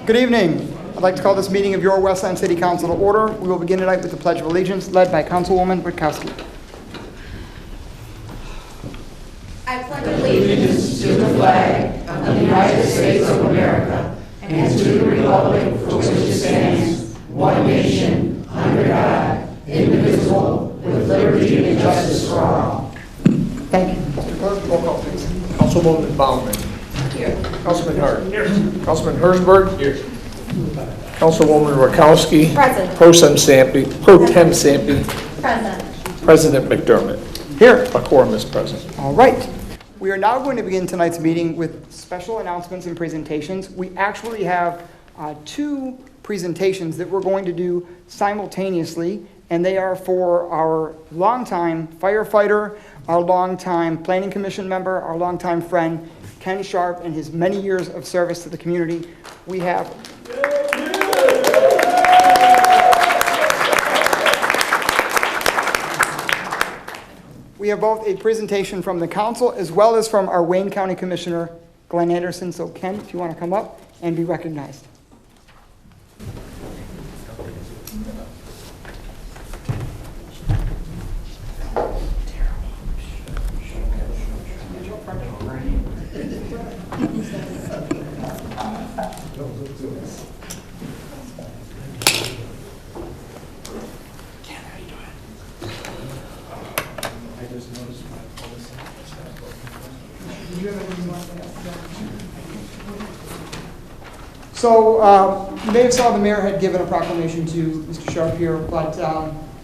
Good evening. I'd like to call this meeting of your Westland City Council to order. We will begin tonight with the Pledge of Allegiance, led by Councilwoman Witkowski. I pledge allegiance to the flag of the United States of America and to the republic for which it stands, one nation, under God, indivisible, with liberty and justice for all. Thank you. Mr. Clerk, roll call, please. Councilwoman Baumann. Here. Councilman Hart. Here. Councilman Herzberg. Here. Councilwoman Rakowski. Present. Pro Tem Sampe. Present. President McDermott. Here. A quorum is present. All right. We are now going to begin tonight's meeting with special announcements and presentations. We actually have two presentations that we're going to do simultaneously, and they are for our longtime firefighter, our longtime planning commission member, our longtime friend, Ken Sharp, and his many years of service to the community. We have both a presentation from the council as well as from our Wayne County Commissioner, Glenn Anderson. So Ken, if you want to come up and be recognized. So you may have saw the mayor had given a proclamation to Mr. Sharp here, but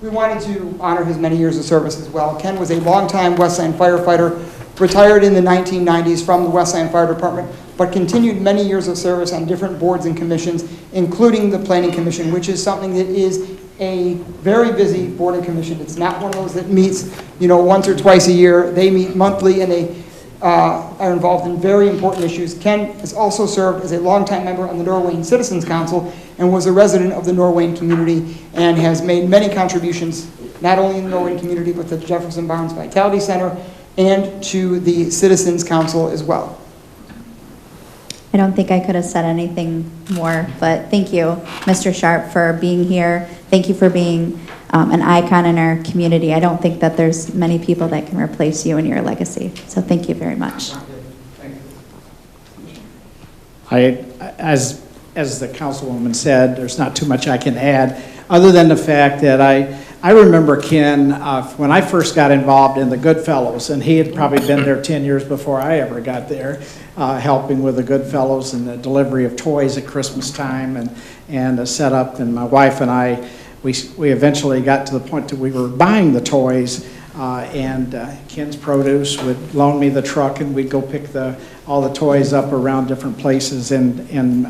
we wanted to honor his many years of service as well. Ken was a longtime Westland firefighter, retired in the 1990s from the Westland Fire Department, but continued many years of service on different boards and commissions, including the Planning Commission, which is something that is a very busy board and commission. It's not one of those that meets, once or twice a year. They meet monthly, and they are involved in very important issues. Ken has also served as a longtime member on the Norwayne Citizens Council and was a resident of the Norwayne community and has made many contributions, not only in the Norwayne community, but to the Jefferson Barnes Vitality Center and to the Citizens Council as well. I don't think I could have said anything more, but thank you, Mr. Sharp, for being here. Thank you for being an icon in our community. I don't think that there's many people that can replace you and your legacy. So thank you very much. As the councilwoman said, there's not too much I can add, other than the fact that I remember Ken when I first got involved in the Goodfellows, and he had probably been there 10 years before I ever got there, helping with the Goodfellows and the delivery of toys at Christmas time and the setup. And my wife and I, we eventually got to the point that we were buying the toys, and Ken's Produce would loan me the truck, and we'd go pick all the toys up around different places in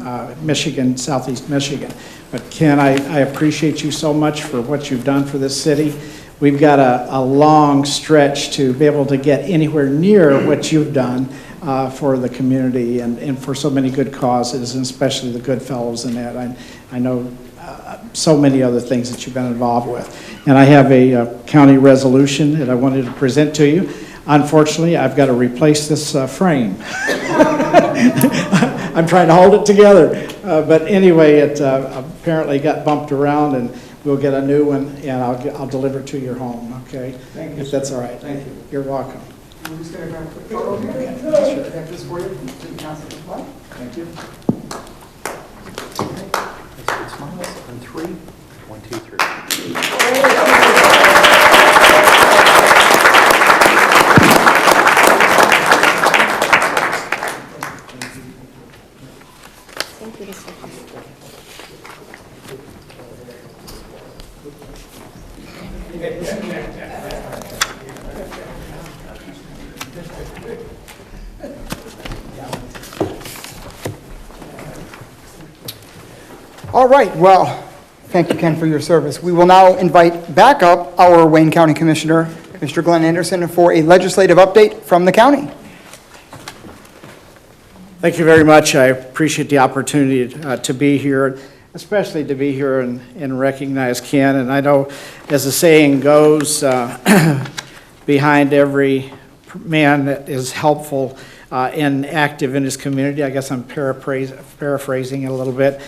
Michigan, southeast Michigan. But Ken, I appreciate you so much for what you've done for this city. We've got a long stretch to be able to get anywhere near what you've done for the community and for so many good causes, and especially the Goodfellows and that. I know so many other things that you've been involved with. And I have a county resolution that I wanted to present to you. Unfortunately, I've got to replace this frame. I'm trying to hold it together. But anyway, it apparently got bumped around, and we'll get a new one, and I'll deliver it to your home, okay? Thank you. If that's all right. Thank you. You're welcome. We're just going to grab a quick photo here. Sure. I have this for you from the City Council as well. Thank you. It's smiles on 3. 1, 2, 3. All right, well, thank you, Ken, for your service. We will now invite back up our Wayne County Commissioner, Mr. Glenn Anderson, for a legislative update from the county. Thank you very much. I appreciate the opportunity to be here, especially to be here and recognize Ken. And I know, as the saying goes, behind every man that is helpful, and active in his community, I guess I'm paraphrasing a little bit,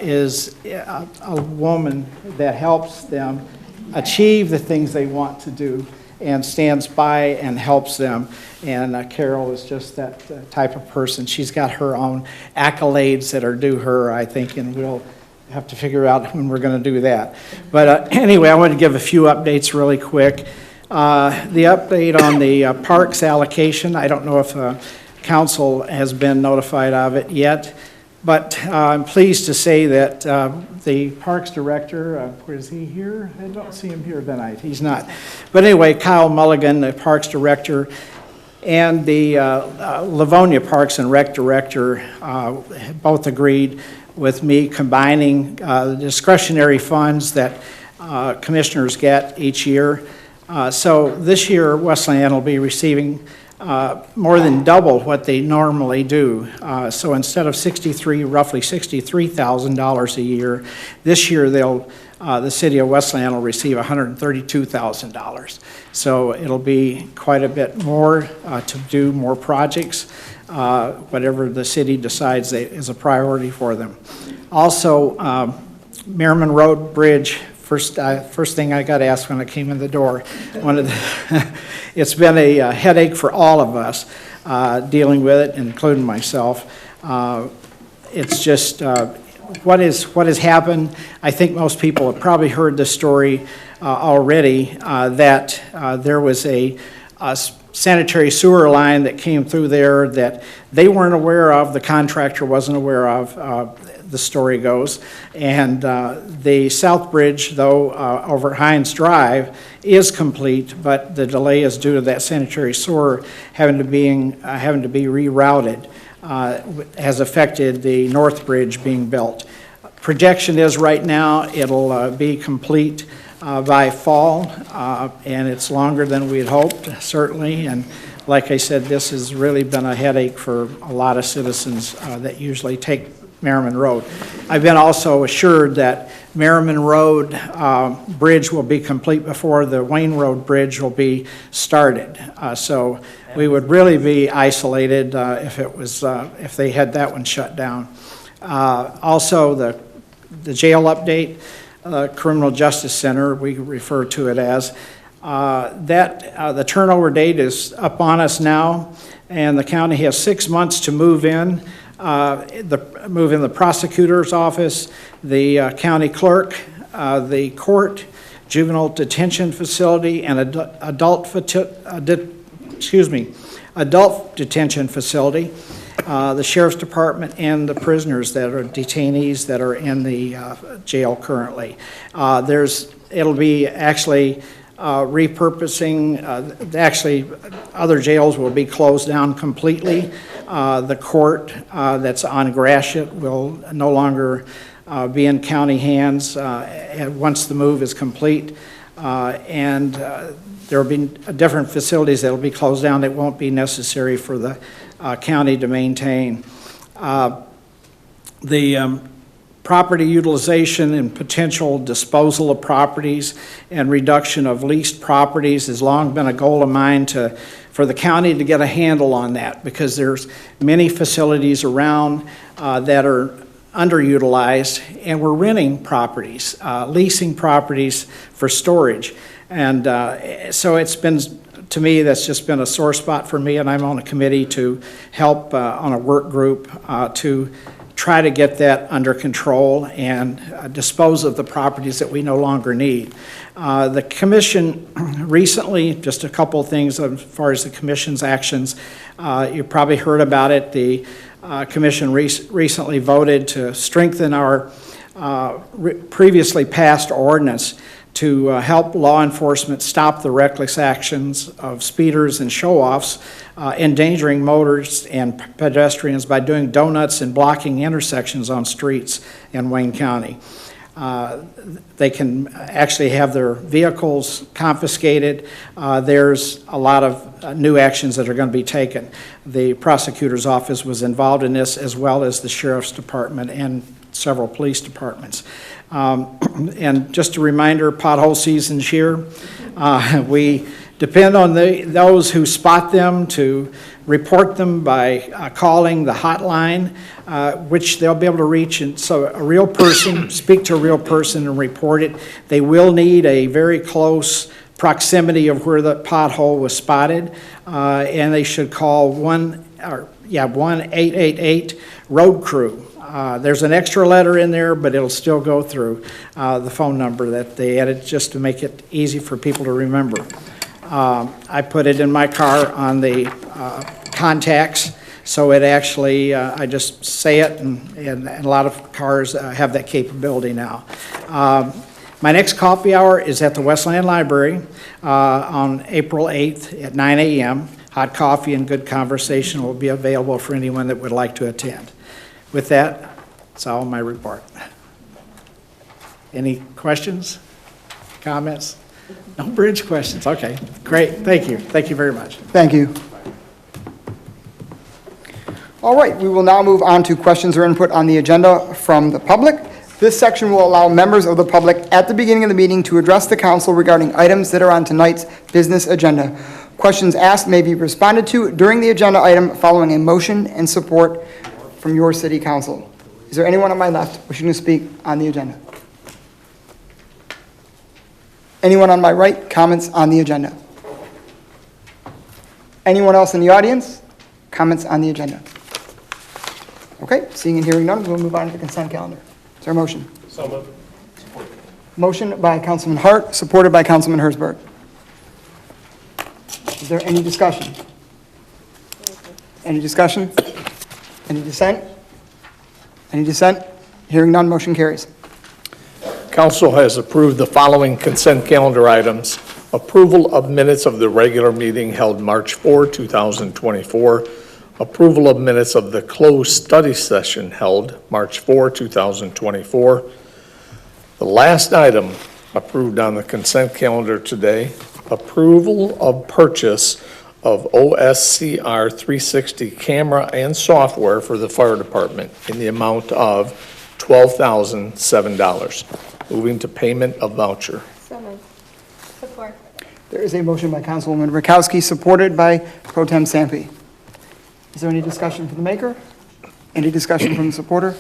is a woman that helps them achieve the things they want to do and stands by and helps them. And Carol is just that type of person. She's got her own accolades that are due her, I think, and we'll have to figure out when we're going to do that. But anyway, I want to give a few updates really quick. The update on the parks allocation, I don't know if council has been notified of it yet, but I'm pleased to say that the Parks Director, is he here? I don't see him here tonight. He's not. But anyway, Kyle Mulligan, the Parks Director, and the Livonia Parks and Rec Director both agreed with me combining the discretionary funds that commissioners get each year. So this year, Westland will be receiving more than double what they normally do. So instead of roughly $63,000 a year, this year the city of Westland will receive $132,000. So it'll be quite a bit more to do more projects, whatever the city decides is a priority for them. Also, Merriman Road Bridge. First thing I got asked when I came in the door, it's been a headache for all of us dealing with it, including myself. It's just what has happened. I think most people have probably heard the story already that there was a sanitary sewer line that came through there that they weren't aware of, the contractor wasn't aware of. The story goes, and the South Bridge, though, over Hines Drive is complete, but the delay is due to that sanitary sewer having to be rerouted, has affected the North Bridge being built. Projection is right now it'll be complete by fall, and it's longer than we had hoped, certainly, and like I said, this has really been a headache for a lot of citizens that usually take Merriman Road. I've been also assured that Merriman Road Bridge will be complete before the Wayne Road Bridge will be started. So we would really be isolated if they had that one shut down. Also, the jail update, Criminal Justice Center, we refer to it as, the turnover date is up on us now, and the county has 6 months to move in. Move in the prosecutor's office, the county clerk, the court, juvenile detention facility, and adult detention facility, the sheriff's department, and the prisoners that are detainees that are in the jail currently. It'll be actually repurposing, actually other jails will be closed down completely. The court that's on Gratiot will no longer be in county hands once the move is complete. And there will be different facilities that will be closed down that won't be necessary for the county to maintain. The property utilization and potential disposal of properties and reduction of leased properties has long been a goal of mine for the county to get a handle on that, because there's many facilities around that are underutilized, and we're renting properties, leasing properties for storage. And so it's been, to me, that's just been a sore spot for me, and I'm on a committee to help on a work group to try to get that under control and dispose of the properties that we no longer need. The commission recently, just a couple of things as far as the commission's actions, you probably heard about it. The commission recently voted to strengthen our previously passed ordinance to help law enforcement stop the reckless actions of speeders and show-offs, endangering motorists and pedestrians by doing donuts and blocking intersections on streets in Wayne County. They can actually have their vehicles confiscated. There's a lot of new actions that are going to be taken. The prosecutor's office was involved in this, as well as the sheriff's department and several police departments. And just a reminder, pothole season's here. We depend on those who spot them to report them by calling the hotline, which they'll be able to reach. And so a real person, speak to a real person and report it. They will need a very close proximity of where the pothole was spotted, and they should call 1-888 road crew. There's an extra letter in there, but it'll still go through the phone number that they added just to make it easy for people to remember. I put it in my car on the contacts, so it actually, I just say it, and a lot of cars have that capability now. My next coffee hour is at the Westland Library on April 8th at 9 a.m. Hot coffee and good conversation will be available for anyone that would like to attend. With that, that's all my report. Any questions, comments? No bridge questions. Okay, great. Thank you. Thank you very much. Thank you. All right, we will now move on to questions or input on the agenda from the public. This section will allow members of the public at the beginning of the meeting to address the council regarding items that are on tonight's business agenda. Questions asked may be responded to during the agenda item following a motion and support from your city council. Is there anyone on my left wishing to speak on the agenda? Anyone on my right? Comments on the agenda? Anyone else in the audience? Comments on the agenda? Okay, seeing and hearing none, we'll move on to the consent calendar. Is there a motion? So moved. Motion by Councilman Hart, supported by Councilman Hersberg. Is there any discussion? Any discussion? Any dissent? Any dissent? Hearing none, motion carries. Council has approved the following consent calendar items. Approval of minutes of the regular meeting held March 4, 2024. Approval of minutes of the closed study session held March 4, 2024. The last item approved on the consent calendar today, approval of purchase of OSCR 360 camera and software for the fire department in the amount of $12,007. Moving to payment of voucher. So moved. Support. There is a motion by Councilwoman Rakowski, supported by Pro Tem Sampe. Is there any discussion from the maker? Any discussion from the supporter?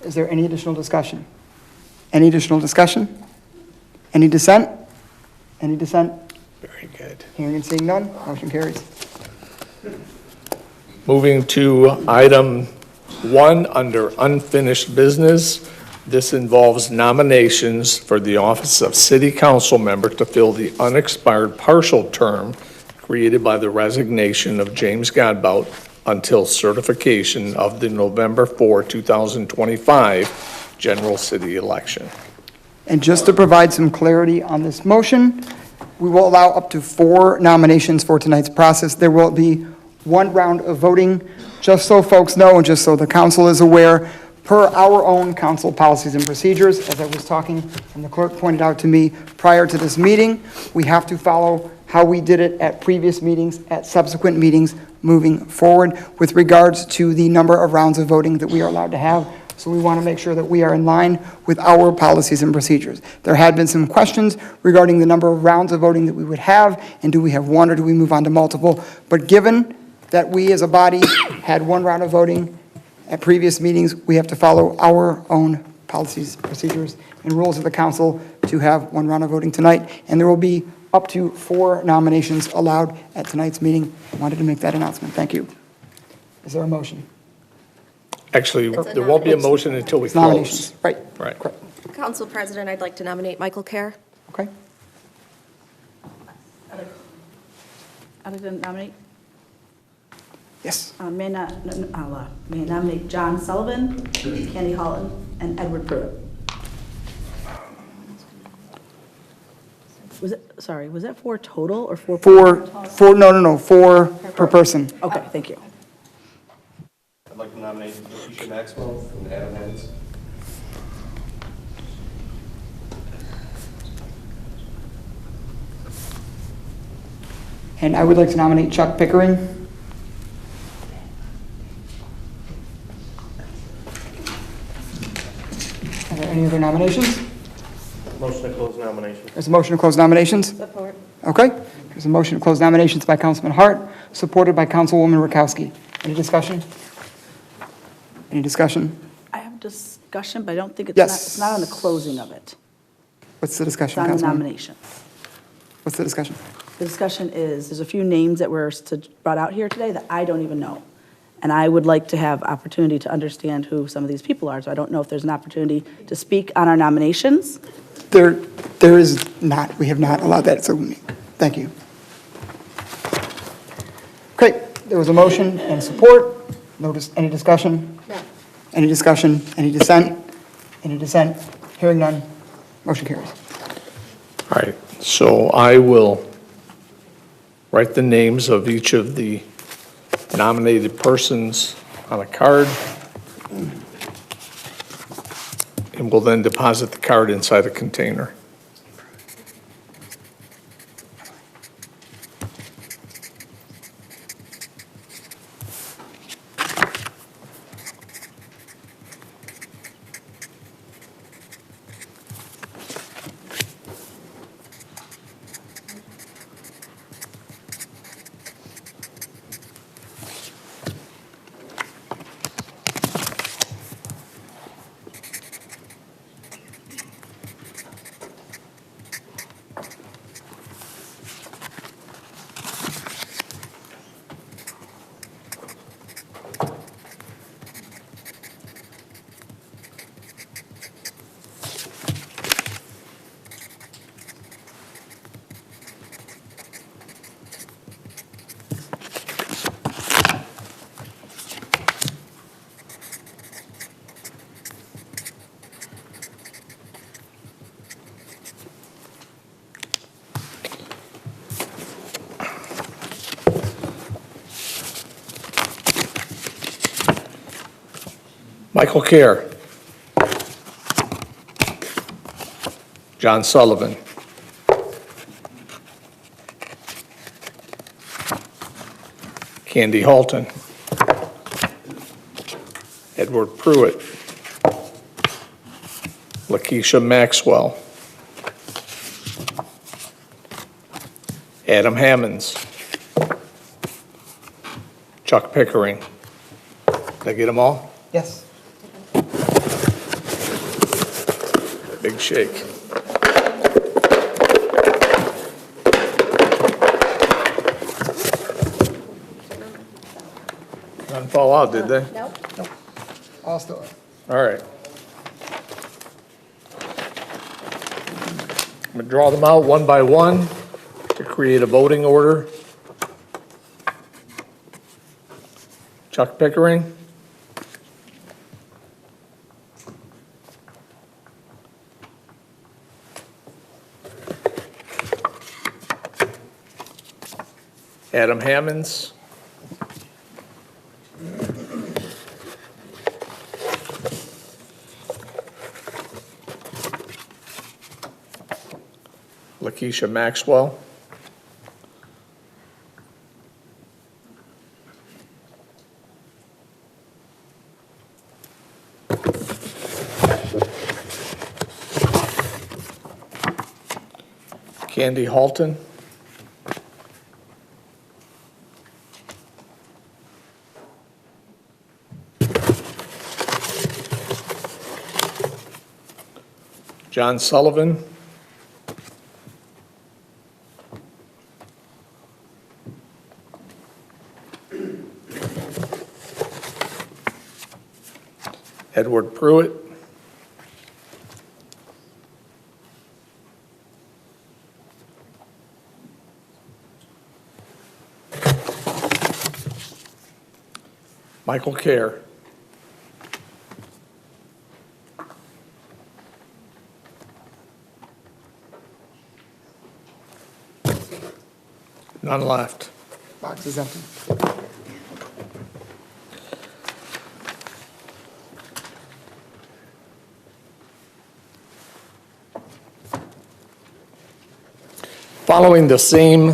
Is there any additional discussion? Any additional discussion? Any dissent? Any dissent? Very good. Hearing and seeing none, motion carries. Moving to item 1 under unfinished business. This involves nominations for the office of city council member to fill the unexpired partial term created by the resignation of James Godbout until certification of the November 4, 2025 general city election. And just to provide some clarity on this motion, we will allow up to 4 nominations for tonight's process. There will be 1 round of voting, just so folks know and just so the council is aware, per our own council policies and procedures. As I was talking and the clerk pointed out to me prior to this meeting, we have to follow how we did it at previous meetings, at subsequent meetings moving forward with regards to the number of rounds of voting that we are allowed to have. So we want to make sure that we are in line with our policies and procedures. There had been some questions regarding the number of rounds of voting that we would have, and do we have 1 or do we move on to multiple? But given that we as a body had 1 round of voting at previous meetings, we have to follow our own policies, procedures, and rules of the council to have 1 round of voting tonight. And there will be up to 4 nominations allowed at tonight's meeting. I wanted to make that announcement. Thank you. Is there a motion? Actually, there won't be a motion until we Nominations, close. right. Right. Correct. Council President, I'd like to nominate Michael Kerr. Okay. I'd like to nominate, Yes. may I nominate John Sullivan, Candy Holland, and Edward Pruitt. Was that 4 total or 4? 4, no, 4 per person. Okay, thank you. I'd like to nominate Letitia Maxwell and Adam Hens. And I would like to nominate Chuck Pickering. Are there any other nominations? I'd Motion to close nominations. There's a motion to close nominations? Support. Okay. There's a motion to close nominations by Councilman Hart, supported by Councilwoman Rakowski. Any discussion? Any discussion? I have discussion, but I don't think Yes. it's not on the closing of it. What's the It's discussion, on the Councilwoman? nomination. What's the discussion? The discussion is, there's a few names that were brought out here today that I don't even know. And I would like to have opportunity to understand who some of these people are. So I don't know if there's an opportunity to speak on our nominations. There is not. We have not allowed that, so thank you. Okay, there was a motion and support. Any discussion? No. Any discussion? Any dissent? Any dissent? Hearing none. Motion carries. All right, so I will write the names of each of the nominated persons on a card, and we'll then deposit the card inside a container. Michael Kerr. John Sullivan. Candy Halton. Edward Pruitt. Lakeisha Maxwell. Adam Hammonds. Chuck Pickering. Did I get them all? Yes. Big shake. None fall out, did they? Nope. All still. All right. I'm going to draw them out one by one to create a voting order. Chuck Pickering. Adam Hammonds. Lakeisha Maxwell. Candy Halton. John Sullivan. Edward Pruitt. Michael Kerr. None left. Box is empty. Following the same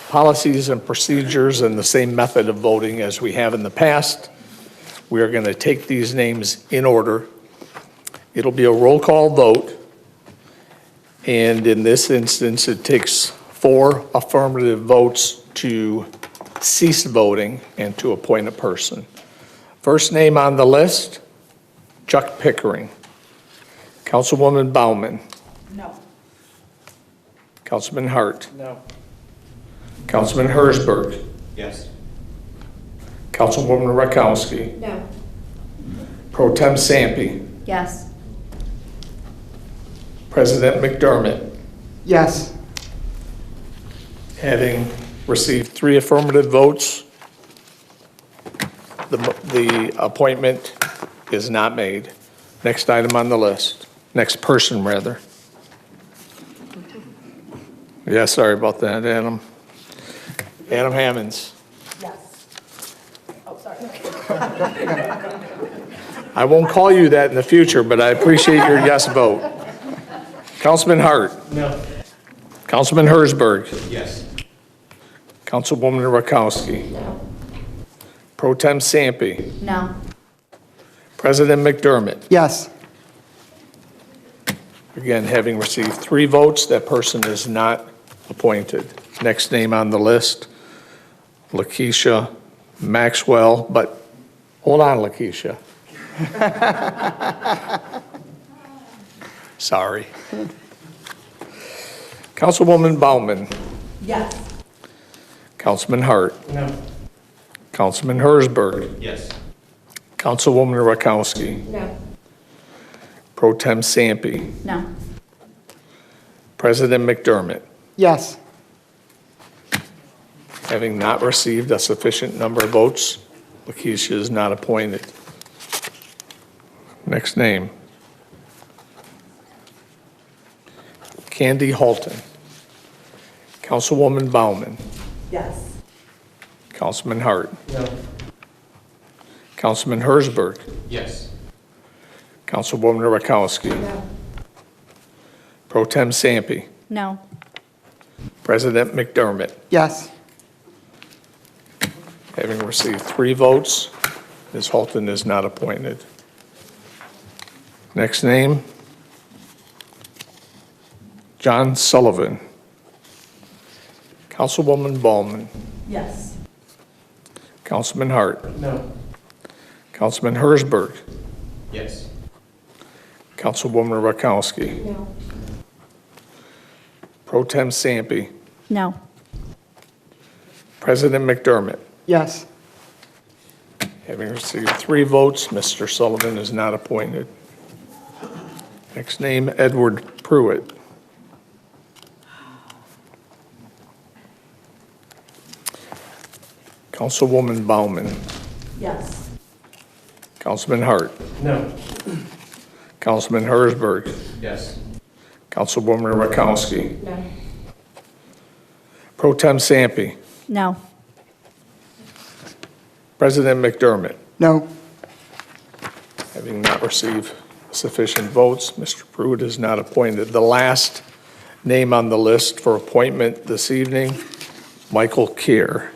policies and procedures and the same method of voting as we have in the past, we are going to take these names in order. It'll be a roll call vote, And in this instance, it takes 4 affirmative votes to cease voting and to appoint a person. First name on the list, Chuck Pickering. Councilwoman Bauman. No. Councilman Hart. No. Councilman Hersberg. Yes. Councilwoman Rakowski. No. Pro Tem Sampe. Yes. President McDermott. Yes. Having received 3 affirmative votes, the appointment is not made. Next item on the list. Next person, rather. Yeah, sorry about that, Adam. Adam Hammonds. Yes. Oh, sorry. I won't call you that in the future, but I appreciate your yes vote. Councilman Hart. No. Councilman Hersberg. Yes. Councilwoman Rakowski. No. Pro Tem Sampe. No. President McDermott. Yes. Again, having received 3 votes, that person is not appointed. Next name on the list, Lakeisha Maxwell, but hold on, Lakeisha. Sorry. Councilwoman Bauman. Yes. Councilman Hart. No. Councilman Hersberg. Yes. Councilwoman Rakowski. No. Pro Tem Sampe. No. President McDermott. Yes. Having not received a sufficient number of votes, Lakeisha is not appointed. Next name. Candy Halton. Councilwoman Bauman. Yes. Councilman Hart. No. Councilman Hersberg. Yes. Councilwoman Rakowski. No. Pro Tem Sampe. No. President McDermott. Yes. Having received 3 votes, Ms. Halton is not appointed. Next name, John Sullivan. Councilwoman Bauman. Yes. Councilman Hart. No. Councilman Hersberg. Yes. Councilwoman Rakowski. No. Pro Tem Sampe. No. President McDermott. Yes. Having received 3 votes, Mr. Sullivan is not appointed. Next name, Edward Pruitt. Councilwoman Bauman. Yes. Councilman Hart. No. Councilman Hersberg. Yes. Councilwoman Rakowski. No. Pro Tem Sampe. No. President McDermott. No. Having not received sufficient votes, Mr. Pruitt is not appointed. The last name on the list for appointment this evening, Michael Keir.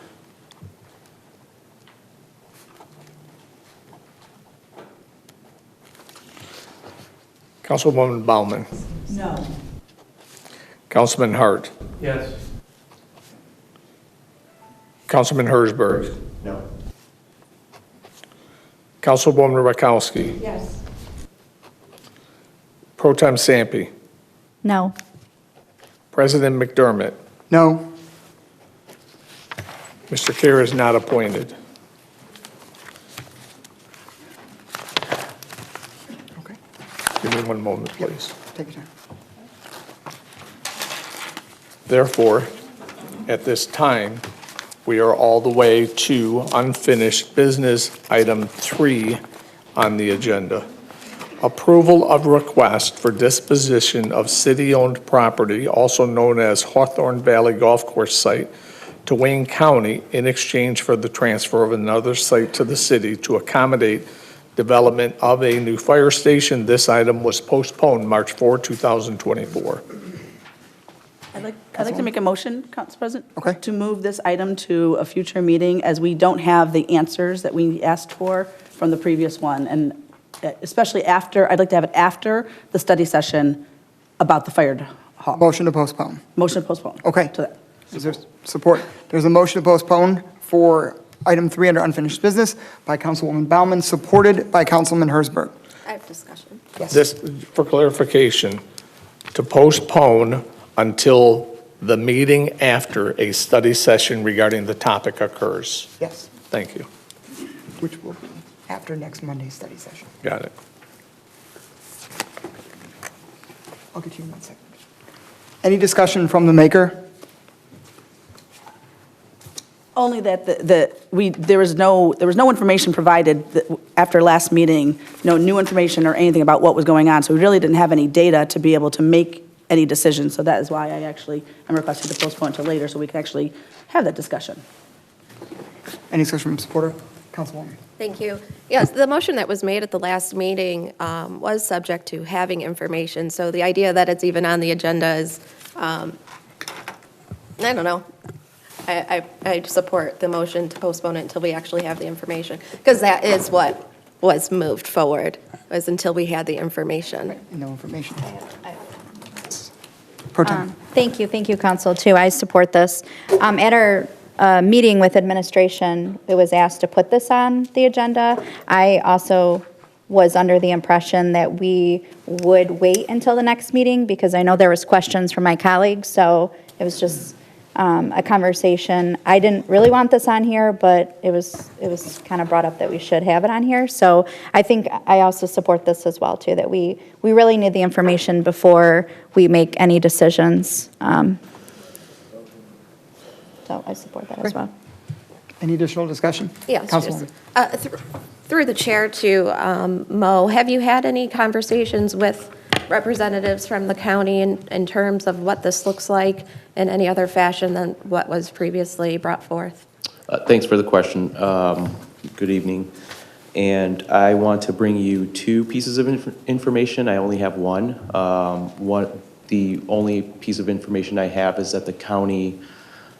Councilwoman Bauman. No. Councilman Hart. Yes. Councilman Hersberg. No. Councilwoman Rakowski. Yes. Pro Tem Sampe. No. President McDermott. No. Mr. Keir is not appointed. Okay. Give me one moment, please. Take your time. Therefore, at this time, we are all the way to unfinished business, item 3 on the agenda. Approval of request for disposition of city-owned property, also known as Hawthorne Valley Golf Course site, to Wayne County in exchange for the transfer of another site to the city to accommodate development of a new fire station. This item was postponed March 4, 2024. I'd like to make a motion, Council President. Okay. To move this item to a future meeting, as we don't have the answers that we asked for from the previous one. And especially after, I'd like to have it after the study session about the fire Motion to postpone. Motion to postpone. Okay. To that. Is there support? There's a motion to postpone for item 3 under unfinished business by Councilwoman Baumann, supported by Councilman Hersberg. I have discussion. This, for clarification, to postpone until the meeting after a study session regarding the topic occurs. Yes, Thank you. which will be after next Monday's study session. Got it. I'll get you in 1 second. Any discussion from the maker? Only that there was no information provided after last meeting, no new information or anything about what was going on. So we really didn't have any data to be able to make any decisions. So that is why I'm requesting to postpone until later so we can actually have that discussion. Any discussion from supporter? Councilwoman. Thank you. Yes, the motion that was made at the last meeting was subject to having information. So the idea that it's even on the agenda is, I don't know. I support the motion to postpone it until we actually have the information, because that is what was moved forward, was until we had the information. No information. Pro Tem. Thank you, Council, too. I support this. At our meeting with administration, it was asked to put this on the agenda. I also was under the impression that we would wait until the next meeting, because I know there was questions from my colleagues, so it was just a conversation. I didn't really want this on here, but it was kind of brought up that we should have it on here. So I think I also support this as well, too, that we really need the information before we make any decisions. So I support that as well. Any additional discussion? Yes. Councilwoman. Through the chair to Mo, have you had any conversations with representatives from the county in terms of what this looks like in any other fashion than what was previously brought forth? Thanks for the question. Good evening. And I want to bring you two pieces of information. I only have one. The only piece of information I have is that the county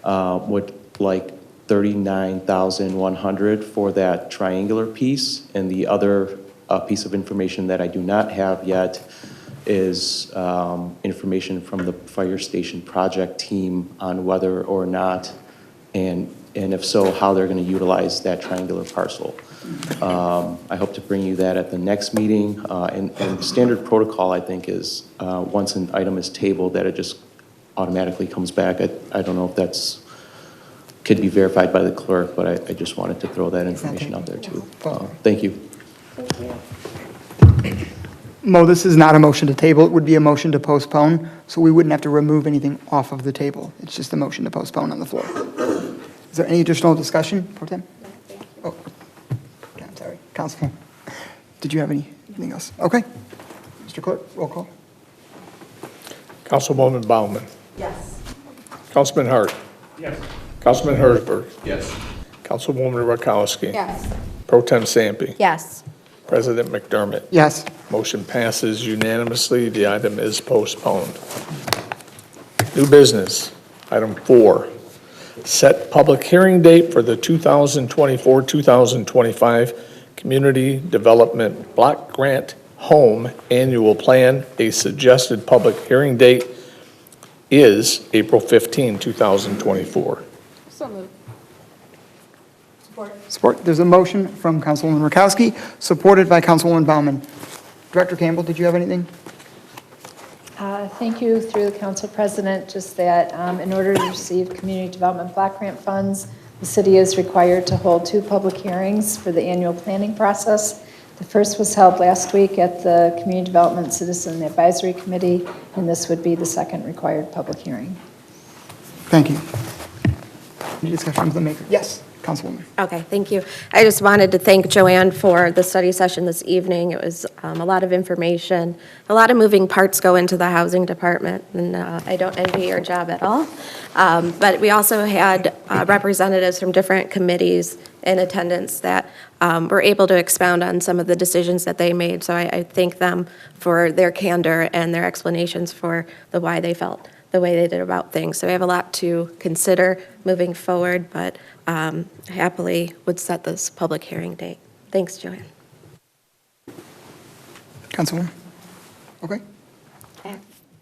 would like $39,100 for that triangular piece, and the other piece of information that I do not have yet is information from the fire station project team on whether or not, and if so, how they're going to utilize that triangular parcel. I hope to bring you that at the next meeting. And standard protocol, I think, is once an item is tabled, that it just automatically comes back. I don't know if that's could be verified by the clerk, but I just wanted to throw that information out there too. Thank you. Mo, this is not a motion to table. It would be a motion to postpone, so we wouldn't have to remove anything off of the table. It's just a motion to postpone on the floor. Is there any additional discussion, Pro Tem? Oh, I'm sorry. Councilman, did you have anything else? Okay. Mr. Clerk, roll call. Councilwoman Baumann. Yes. Councilman Hart. Yes. Councilman Hersberg. Yes. Councilwoman Rakowski. Yes. Pro Tem Sampe. Yes. President McDermott. Yes. Motion passes unanimously. The item is postponed. New business, item 4. Set public hearing date for the 2024-2025 Community Development Block Grant Home Annual Plan. A suggested public hearing date is April 15, 2024. So moved. Support. There's a motion from Councilwoman Rakowski, supported by Councilwoman Baumann. Director Campbell, did you have anything? Thank you, through the council president, just that in order to receive community development block grant funds, the city is required to hold 2 public hearings for the annual planning process. The first was held last week at the Community Development Citizen Advisory Committee, and this would be the second required public hearing. Thank you. Any discussion with the maker? Yes, Councilwoman. Okay, thank you. I just wanted to thank Joanne for the study session this evening. It was a lot of information. A lot of moving parts go into the housing department, and I don't envy your job at all. But we also had representatives from different committees in attendance that were able to expound on some of the decisions that they made. So I thank them for their candor and their explanations for why they felt the way they did about things. So we have a lot to consider moving forward, but happily would set this public hearing date. Thanks, Joanne. Councilwoman? Okay.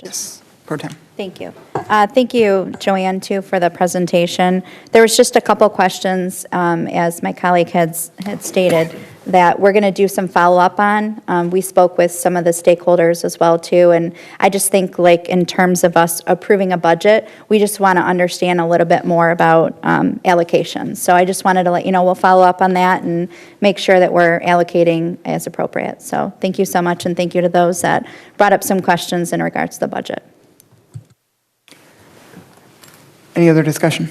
Yes. Pro Tem. Thank you. Thank you, Joanne, too, for the presentation. There was just a couple questions, as my colleague had stated, that we're going to do some follow-up on. We spoke with some of the stakeholders as well, too, and I just think, like, in terms of us approving a budget, we just want to understand a little bit more about allocations. So I just wanted to let you know we'll follow up on that and make sure that we're allocating as appropriate. So thank you so much, and thank you to those that brought up some questions in regards to the budget. Any other discussion?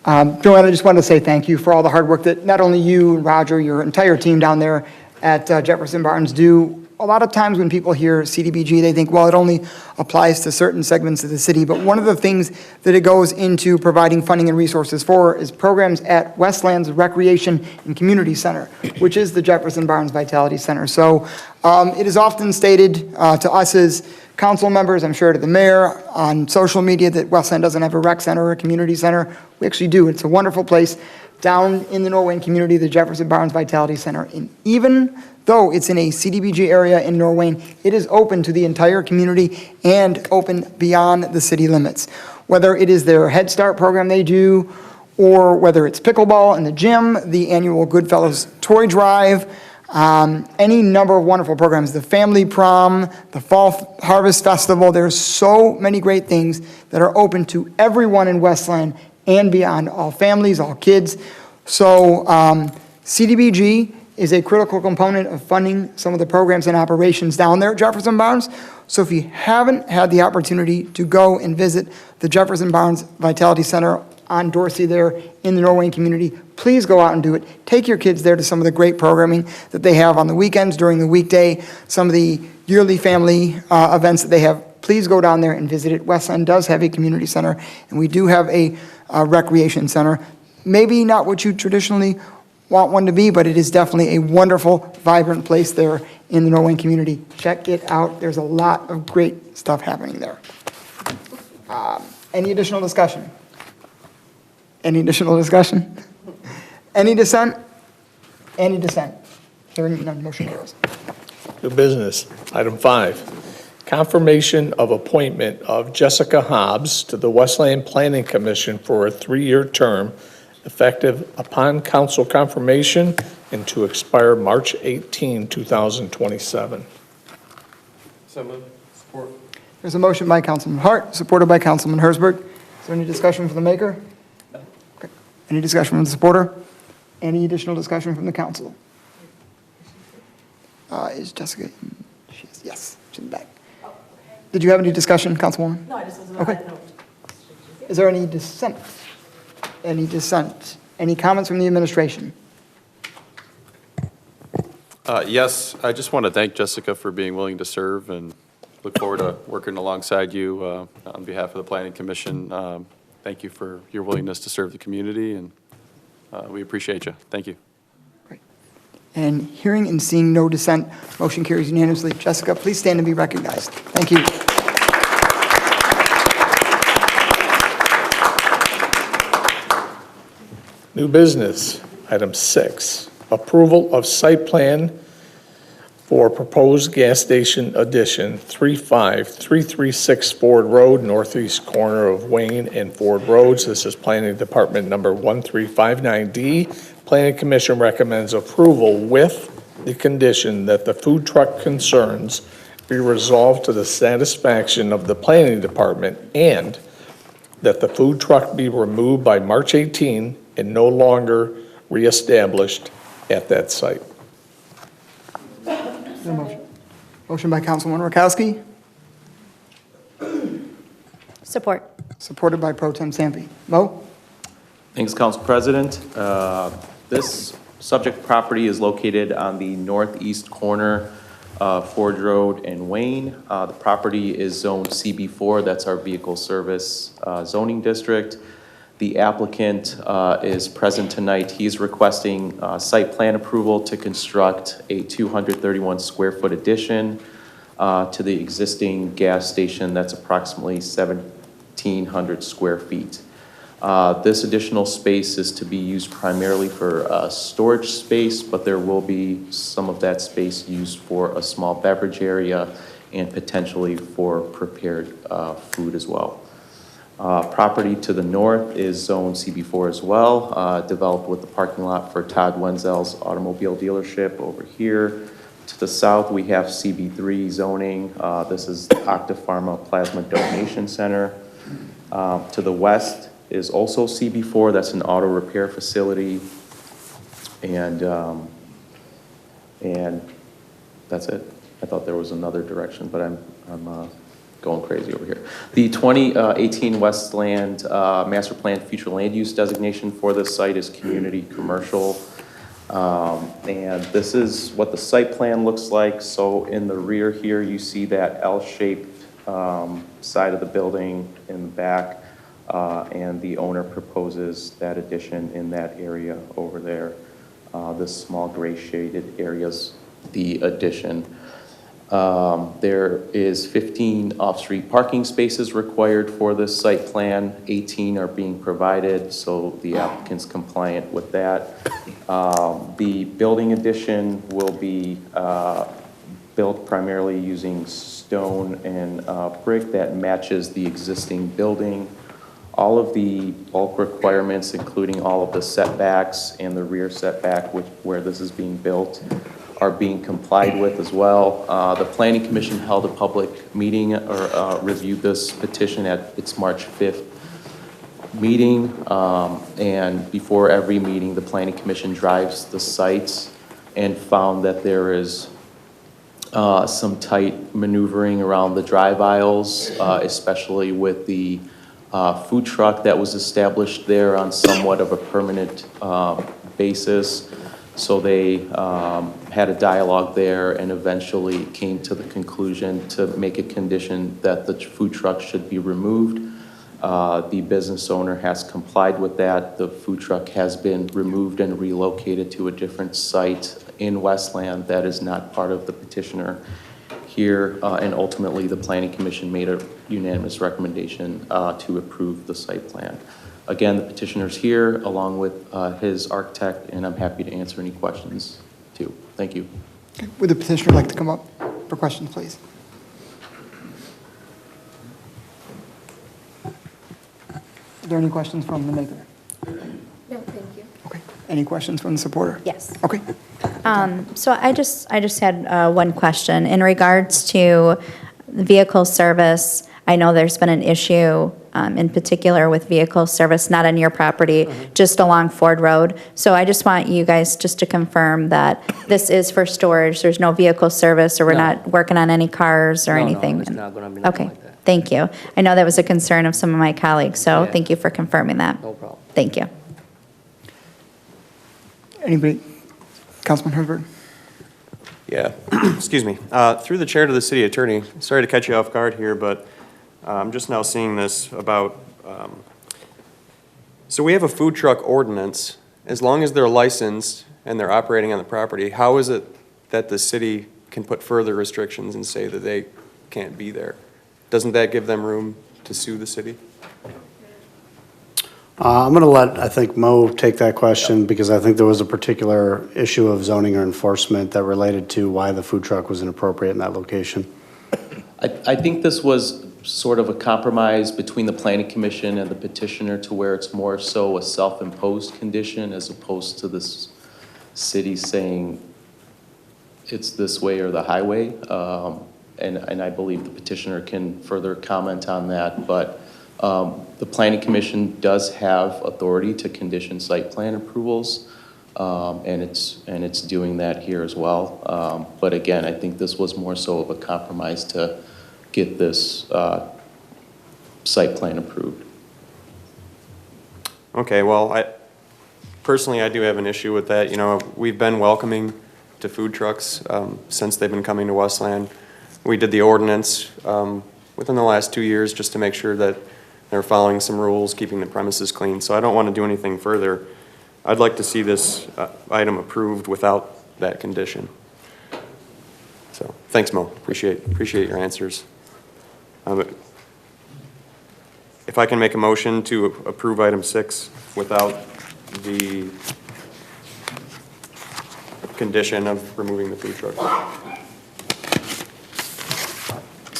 Joanne, I just wanted to say thank you for all the hard work that not only you and Roger, your entire team down there at Jefferson Barnes do. A lot of times when people hear CDBG, they think, well, it only applies to certain segments of the city. But one of the things that it goes into providing funding and resources for is programs at Westland's Recreation and Community Center, which is the Jefferson Barnes Vitality Center. So it is often stated to us as council members, I'm sure to the mayor, on social media that Westland doesn't have a rec center or a community center. We actually do. It's a wonderful place down in the Norwayne community, the Jefferson Barnes Vitality Center. And even though it's in a CDBG area in Norwayne, it is open to the entire community and open beyond the city limits. Whether it is their Head Start program they do, or whether it's pickleball in the gym, the annual Goodfellows Toy Drive, any number of wonderful programs, the Family Prom, the Fall Harvest Festival. There's so many great things that are open to everyone in Westland and beyond, all families, all kids. So CDBG is a critical component of funding some of the programs and operations down there at Jefferson Barnes. So if you haven't had the opportunity to go and visit the Jefferson Barnes Vitality Center on Dorsey there in the Norwayne community, please go out and do it. Take your kids there to some of the great programming that they have on the weekends, during the weekday, some of the yearly family events that they have. Please go down there and visit it. Westland does have a community center, and we do have a recreation center. Maybe not what you traditionally want one to be, but it is definitely a wonderful, vibrant place there in the Norwayne community. Check it out. There's a lot of great stuff happening there. Any additional discussion? Any additional discussion? Any dissent? Any dissent? Hearing none, motion carries. New business. Item 5, confirmation of appointment of Jessica Hobbs to the Westland Planning Commission for a 3-year term, effective upon council confirmation and to expire March 18, 2027. So moved. Support. There's a motion by Councilman Hart, supported by Councilman Hersberg. Is there any discussion from the maker? Okay. Any discussion from the supporter? Any additional discussion from the council? Is Jessica? Yes, she's in the back. Did you have any discussion, Councilwoman? No, I just wasn't. Okay. Is there any dissent? Any dissent? Any comments from the administration? Yes, I just want to thank Jessica for being willing to serve and look forward to working alongside you on behalf of the Planning Commission. Thank you for your willingness to serve the community, and we appreciate you. Thank you. Great. And hearing and seeing no dissent, motion carries unanimously. Jessica, please stand and be recognized. Thank you. New business. Item 6, approval of site plan for proposed gas station addition, 35336 Ford Road, northeast corner of Wayne and Ford Roads. This is Planning Department number 1359D. Planning Commission recommends approval with the condition that the food truck concerns be resolved to the satisfaction of the Planning Department and that the food truck be removed by March 18 and no longer reestablished at that site. Motion by Councilwoman Rakowski, Support. supported by Pro Tem Sampe. Mo? Thanks, Council President. This subject property is located on the northeast corner of Ford Road and Wayne. The property is zoned CB4, that's our vehicle service zoning district. The applicant is present tonight. He's requesting site plan approval to construct a 231 square foot addition to the existing gas station that's approximately 1,700 square feet. This additional space is to be used primarily for storage space, but there will be some of that space used for a small beverage area and potentially for prepared food as well. Property to the north is Zone CB4 as well, developed with the parking lot for Todd Wenzel's automobile dealership over here. To the south, we have CB3 zoning. This is Octa Pharma Plasma Donation Center. To the west is also CB4. That's an auto repair facility. And that's it. I thought there was another direction, but I'm going crazy over here. The 2018 Westland Master Plan Future Land Use designation for this site is community commercial. And this is what the site plan looks like. So in the rear here, you see that L-shaped side of the building in the back, and the owner proposes that addition in that area over there. This small gray shaded area's the addition. There is 15 off-street parking spaces required for this site plan. 18 are being provided, so the applicant's compliant with that. The building addition will be built primarily using stone and brick that matches the existing building. All of the bulk requirements, including all of the setbacks and the rear setback where this is being built, are being complied with as well. The Planning Commission held a public meeting or reviewed this petition at its March 5th meeting. And before every meeting, the Planning Commission drives the sites and found that there is some tight maneuvering around the drive aisles, especially with the food truck that was established there on somewhat of a permanent basis. So they had a dialogue there and eventually came to the conclusion to make a condition that the food truck should be removed. The business owner has complied with that. The food truck has been removed and relocated to a different site in Westland that is not part of the petitioner here. And ultimately, the Planning Commission made a unanimous recommendation to approve the site plan. Again, the petitioner's here along with his architect, and I'm happy to answer any questions too. Thank you. Okay. Would the petitioner like to come up for questions, please? Are there any questions from the maker? No, thank you. Okay. Any questions from the supporter? Yes. Okay. So I just had one question in regards to the vehicle service. I know there's been an issue in particular with vehicle service, not on your property, just along Ford Road. So I just want you guys just to confirm that this is for storage. There's no vehicle service, or we're not working on any cars or anything. No, it's not going to be nothing Okay, like that. thank you. I know that was a concern of some of my colleagues, so Yeah. thank you for confirming that. No problem. Thank you. Anybody? Councilman Herbert? Yeah, excuse me. Through the chair to the city attorney, sorry to catch you off guard here, but I'm just now seeing this about, so we have a food truck ordinance. As long as they're licensed and they're operating on the property, how is it that the city can put further restrictions and say that they can't be there? Doesn't that give them room to sue the city? I'm going to let, I think, Mo take that question, because I think there was a particular issue of zoning or enforcement that related to why the food truck was inappropriate in that location. I think this was sort of a compromise between the Planning Commission and the petitioner, to where it's more so a self-imposed condition as opposed to this city saying it's this way or the highway. And I believe the petitioner can further comment on that, but the Planning Commission does have authority to condition site plan approvals, and it's doing that here as well. But again, I think this was more so of a compromise to get this site plan approved. Okay, well, personally, I do have an issue with that. You know, we've been welcoming to food trucks since they've been coming to Westland. We did the ordinance within the last 2 years just to make sure that they're following some rules, keeping the premises clean. So I don't want to do anything further. I'd like to see this item approved without that condition. So thanks, Mo. Appreciate your answers. If I can make a motion to approve item 6 without the condition of removing the food truck.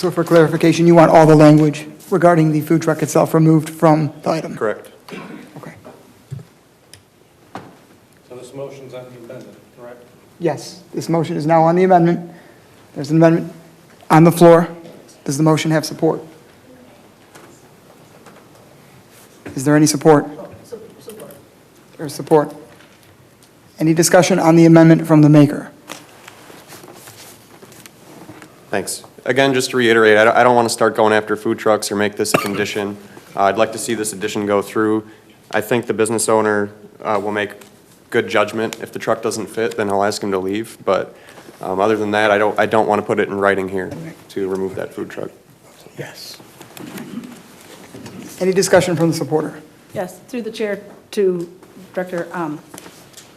So for clarification, you want all the language regarding the food truck itself removed from the item? Correct. Okay. So this motion's on the amendment, correct? Yes, this motion is now on the amendment. There's an amendment on the floor. Does the motion have support? Is there any support? Support. There's support. Any discussion on the amendment from the maker? Thanks. Again, just to reiterate, I don't want to start going after food trucks or make this a condition. I'd like to see this addition go through. I think the business owner will make good judgment. If the truck doesn't fit, then I'll ask him to leave. But other than that, I don't want to put it in writing here to remove that food truck. Yes. Any discussion from the supporter? Yes, through the chair to Director,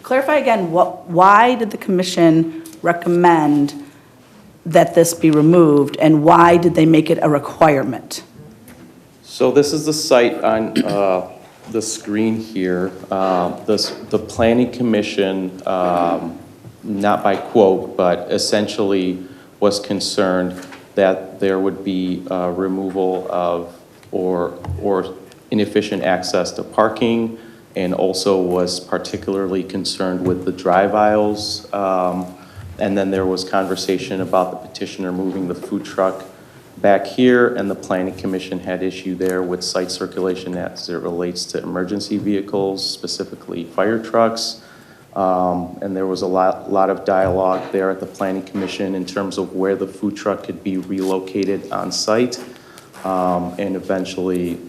clarify again, why did the commission recommend that this be removed, and why did they make it a requirement? So this is the site on the screen here. The Planning Commission, not by quote, but essentially was concerned that there would be removal of or inefficient access to parking, and also was particularly concerned with the drive aisles. And then there was conversation about the petitioner moving the food truck back here, and the Planning Commission had issue there with site circulation as it relates to emergency vehicles, specifically fire trucks. And there was a lot of dialogue there at the Planning Commission in terms of where the food truck could be relocated on site. And eventually,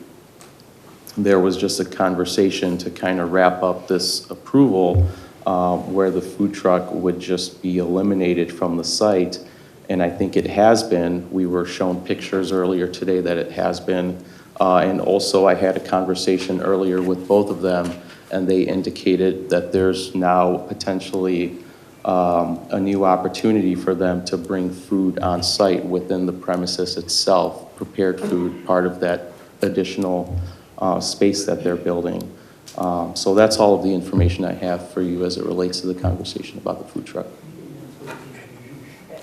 there was just a conversation to kind of wrap up this approval where the food truck would just be eliminated from the site. And I think it has been. We were shown pictures earlier today that it has been. And also I had a conversation earlier with both of them, and they indicated that there's now potentially a new opportunity for them to bring food on site within the premises itself, prepared food, part of that additional space that they're building. So that's all of the information I have for you as it relates to the conversation about the food truck.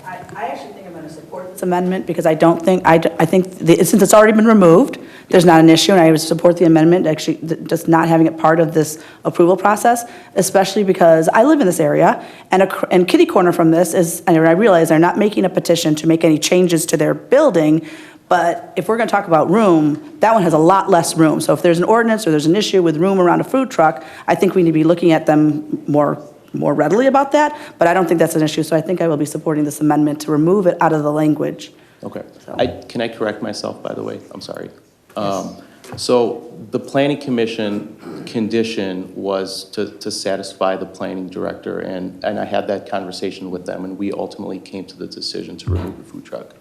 I actually think I'm going to support this amendment because I think since it's already been removed, there's not an issue, and I would support the amendment, actually, just not having it part of this approval process, especially because I live in this area, and kitty corner from this is, and I realize they're not making a petition to make any changes to their building, but if we're going to talk about room, that one has a lot less room. So if there's an ordinance or there's an issue with room around a food truck, I think we need to be looking at them more readily about that, but I don't think that's an issue, so I think I will be supporting this amendment to remove it out of the language. Okay. Can I correct myself, by the way? I'm sorry. So the Planning Commission condition was to satisfy the planning director, and I had that conversation with them, and we ultimately came to the decision to remove the food truck.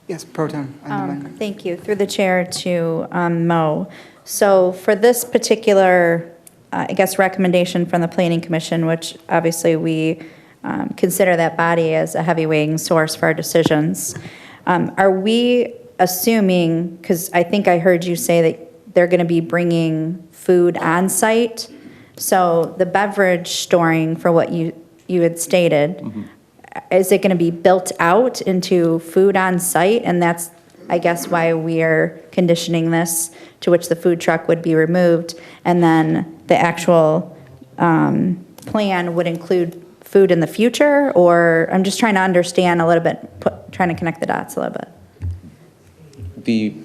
Yes, Pro Tem. on the amendment. Thank you. Through the chair to Mo. So for this particular, I guess, recommendation from the Planning Commission, which obviously we consider that body as a heavy weighing source for our decisions, are we assuming, because I think I heard you say that they're going to be bringing food on site, so the beverage storing for what you had stated, is it going to be built out into food on site? And that's, I guess, why we are conditioning this, to which the food truck would be removed. And then the actual plan would include food in the future? Or I'm just trying to understand a little bit, trying to connect the dots a little bit. The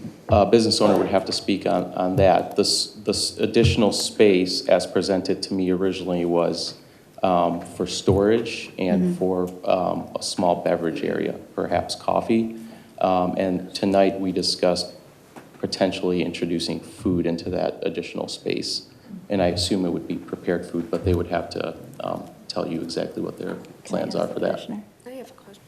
business owner would have to speak on that. This additional space, as presented to me originally, was for storage and for a small beverage area, perhaps coffee. And tonight we discussed potentially introducing food into that additional space. And I assume it would be prepared food, but they would have to tell you exactly what their plans are for that. I have a question.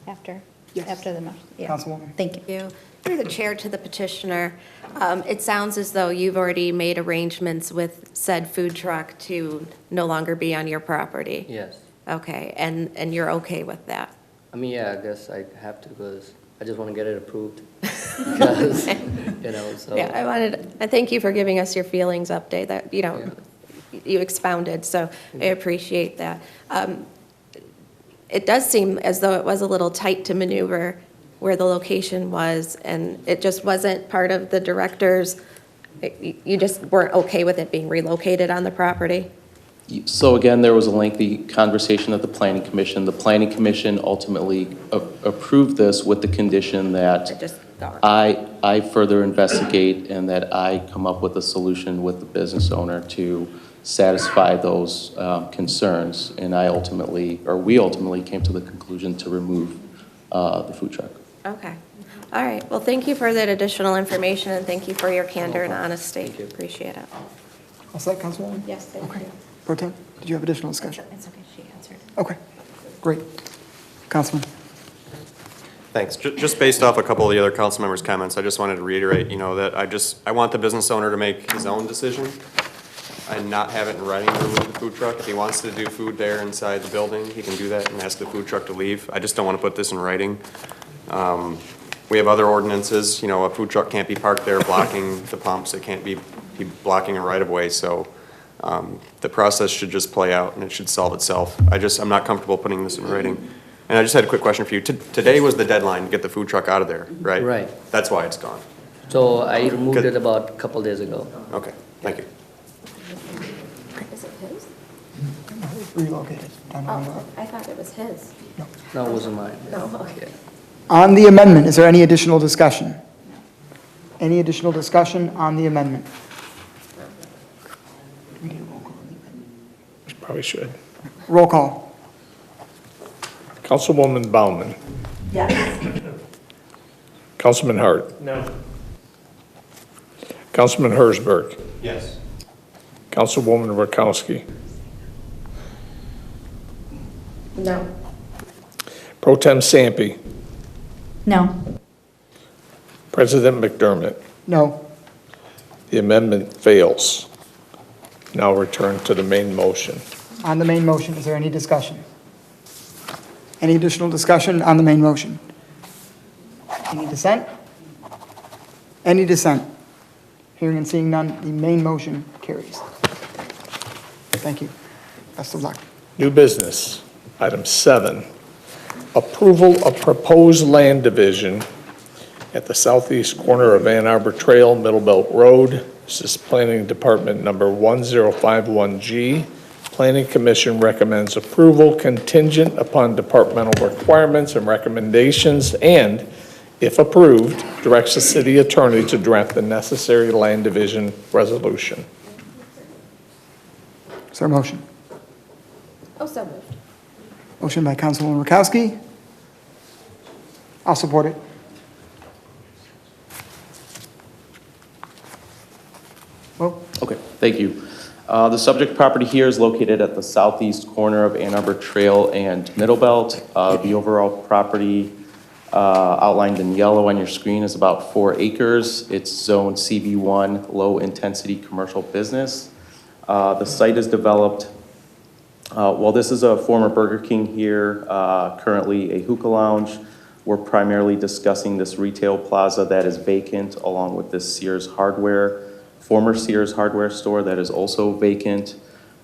After the motion. Yeah. Councilwoman. Thank you. Through the chair to the petitioner, it sounds as though you've already made arrangements with said food truck to no longer be on your property. Yes. Okay, and you're okay with that? I mean, yeah, I guess I have to because I just want to get it approved. Because, so. Yeah, I thank you for giving us your feelings update that, you expounded, so I appreciate that. it does seem as though it was a little tight to maneuver where the location was, and it just wasn't part of the director's, you just weren't okay with it being relocated on the property? So again, there was a lengthy conversation at the Planning Commission. The Planning Commission ultimately approved this with the condition that I further investigate and that I come up with a solution with the business owner to satisfy those concerns. And we ultimately came to the conclusion to remove the food truck. Okay. All right. Well, thank you for that additional information, and thank you for your candor and honesty. Appreciate it. All set, Councilwoman? Yes, thank you. Pro Tem, did you have additional discussion? It's okay, she answered. Okay, great. Councilman? Thanks. Just based off a couple of the other council members' comments, I just wanted to reiterate, that I want the business owner to make his own decision and not have it in writing to remove the food truck. If he wants to do food there inside the building, he can do that and ask the food truck to leave. I just don't want to put this in writing. We have other ordinances, a food truck can't be parked there blocking the pumps. It can't be blocking a right-of-way, so the process should just play out and it should solve itself. I'm not comfortable putting this in writing. And I just had a quick question for you. Today was the deadline to get the food truck out of there, right? Right. That's why it's gone. So I removed it about a couple days ago. Okay, thank you. Is it his? Relocated. Oh, I thought it was his. No, it wasn't mine. No, okay. On the amendment, is there any additional discussion? Any additional discussion on the amendment? Probably should. Roll call. Councilwoman Baumann. Yes. Councilman Hart. No. Councilman Hersberg. Yes. Councilwoman Rakowski. No. Pro Tem Sampe. No. President McDermott. No. The amendment fails. Now return to the main motion. On the main motion, is there any discussion? Any additional discussion on the main motion? Any dissent? Any dissent? Hearing and seeing none, the main motion carries. Thank you. Best of luck. New business. Item 7, approval of proposed land division at the southeast corner of Ann Arbor Trail, Middle Belt Road. This is Planning Department number 1051G. Planning Commission recommends approval contingent upon departmental requirements and recommendations, and, if approved, directs the city attorney to draft the necessary land division resolution. Is there a motion? Oh, so moved. Motion by Councilwoman Rakowski. I'll support it. Well, Okay, thank you. The subject property here is located at the southeast corner of Ann Arbor Trail and Middle Belt. The overall property outlined in yellow on your screen is about 4 acres. It's zone CB1, low-intensity commercial business. The site is developed, well, this is a former Burger King here, currently a hookah lounge. We're primarily discussing this retail plaza that is vacant, along with this Sears Hardware, former Sears Hardware store that is also vacant.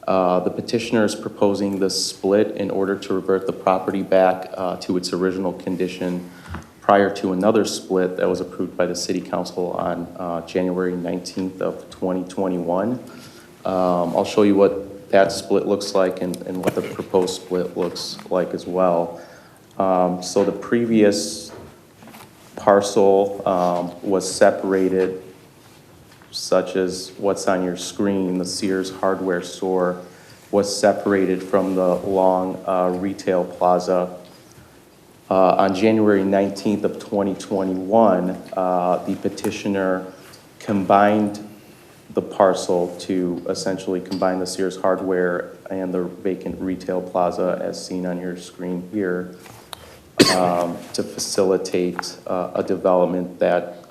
The petitioner is proposing this split in order to revert the property back to its original condition prior to another split that was approved by the City Council on January 19th of 2021. I'll show you what that split looks like and what the proposed split looks like as well. So the previous parcel was separated, such as what's on your screen. The Sears Hardware store was separated from the long retail plaza. On January 19th of 2021, the petitioner combined the parcel to essentially combine the Sears Hardware and the vacant retail plaza as seen on your screen here to facilitate a development that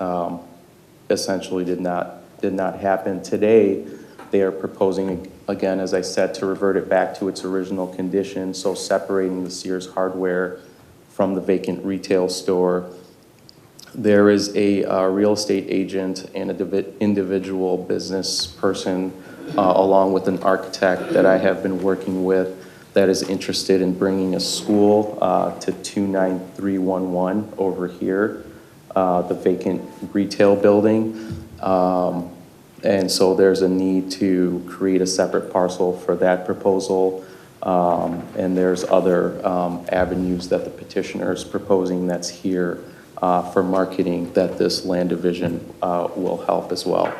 essentially did not happen. Today, they are proposing, again, as I said, to revert it back to its original condition, so separating the Sears Hardware from the vacant retail store. There is a real estate agent and an individual business person, along with an architect that I have been working with that is interested in bringing a school to 29311 over here, the vacant retail building. And so there's a need to create a separate parcel for that proposal. And there's other avenues that the petitioner is proposing that's here for marketing that this land division will help as well.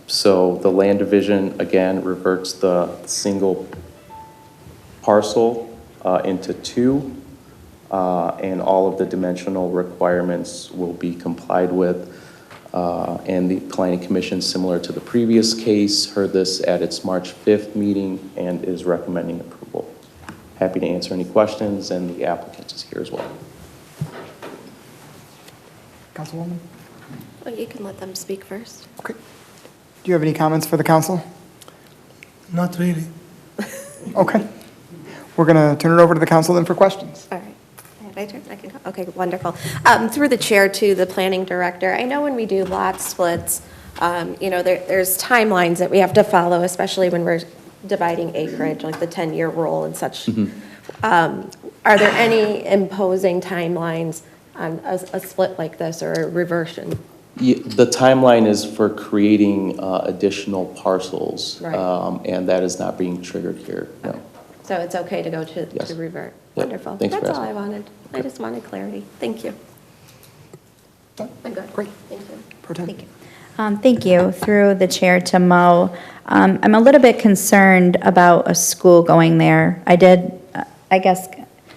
So the land division, again, reverts the single parcel into two, and all of the dimensional requirements will be complied with. And the Planning Commission, similar to the previous case, heard this at its March 5th meeting and is recommending approval. Happy to answer any questions, and the applicant is here as well. Councilwoman? Well, you can let them speak first. Okay. Do you have any comments for the council? Not really. Okay. We're going to turn it over to the council then for questions. All right. I can go. Okay, wonderful. Through the chair to the planning director, I know when we do lot splits, there's timelines that we have to follow, especially when we're dividing acreage, like the 10-year rule and such. Are there any imposing timelines on a split like this or a reversion? Yeah, the timeline is for creating additional parcels, Right. and that is not being triggered here, no. Okay. So it's okay to go Yes. to revert? Yep. Wonderful. Thanks for That's all I asking. wanted. I just wanted clarity. Thank you. I'm good. Great. Thank you. Pro Tem. Thank you. Thank you. Through the chair to Mo, I'm a little bit concerned about a school going there. I did, I guess,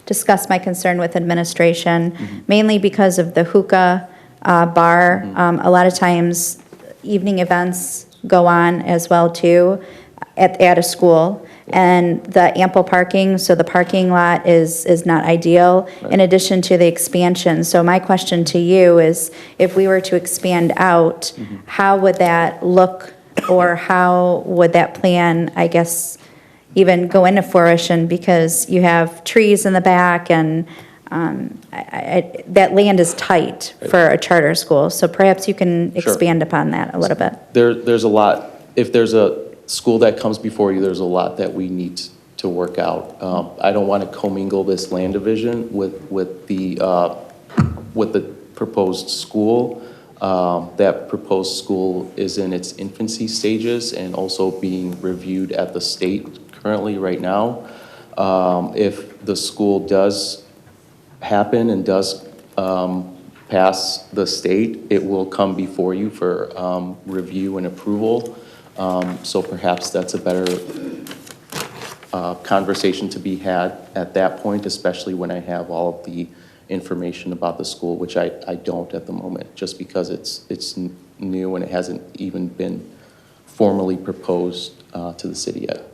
discuss my concern with administration, mainly because of the hookah bar. A lot of times, evening events go on as well, too, at a school. And the ample parking, so the parking lot is not ideal, in addition to the expansion. So my question to you is, if we were to expand out, how would that look, or how would that plan, I guess, even go into fruition? Because you have trees in the back, and that land is tight for a charter school. So perhaps you can expand upon that a little bit. There's a lot, if there's a school that comes before you, there's a lot that we need to work out. I don't want to commingle this land division with the proposed school. That proposed school is in its infancy stages and also being reviewed at the state currently right now. If the school does happen and does pass the state, it will come before you for review and approval. So perhaps that's a better conversation to be had at that point, especially when I have all of the information about the school, which I don't at the moment, just because it's new and it hasn't even been formally proposed to the city yet.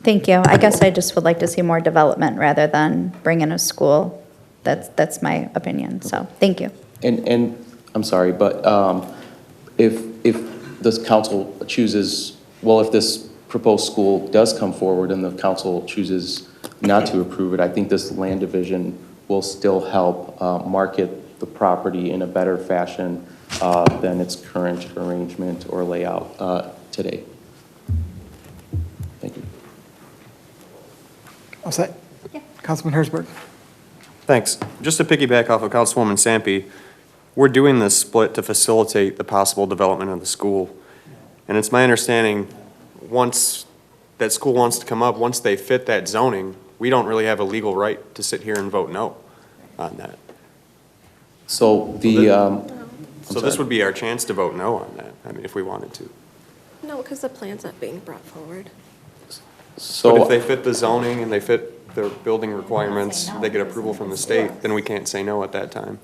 Thank you. I guess I just would like to see more development rather than bring in a school. That's my opinion, so thank you. And I'm sorry, but if this council chooses, well, if this proposed school does come forward and the council chooses not to approve it, I think this land division will still help market the property in a better fashion than its current arrangement or layout today. Thank you. All set? Yeah. Councilman Hersberg? Thanks. Just to piggyback off of Councilwoman Sampe, we're doing this split to facilitate the possible development of the school. And it's my understanding, once that school wants to come up, once they fit that zoning, we don't really have a legal right to sit here and vote no on that. So So this would be our chance to vote no on that, I mean, if we wanted to. No, because the plan's not being brought forward. But if they fit the zoning and they fit the building requirements, they get approval from the state, then we can't say no at that time.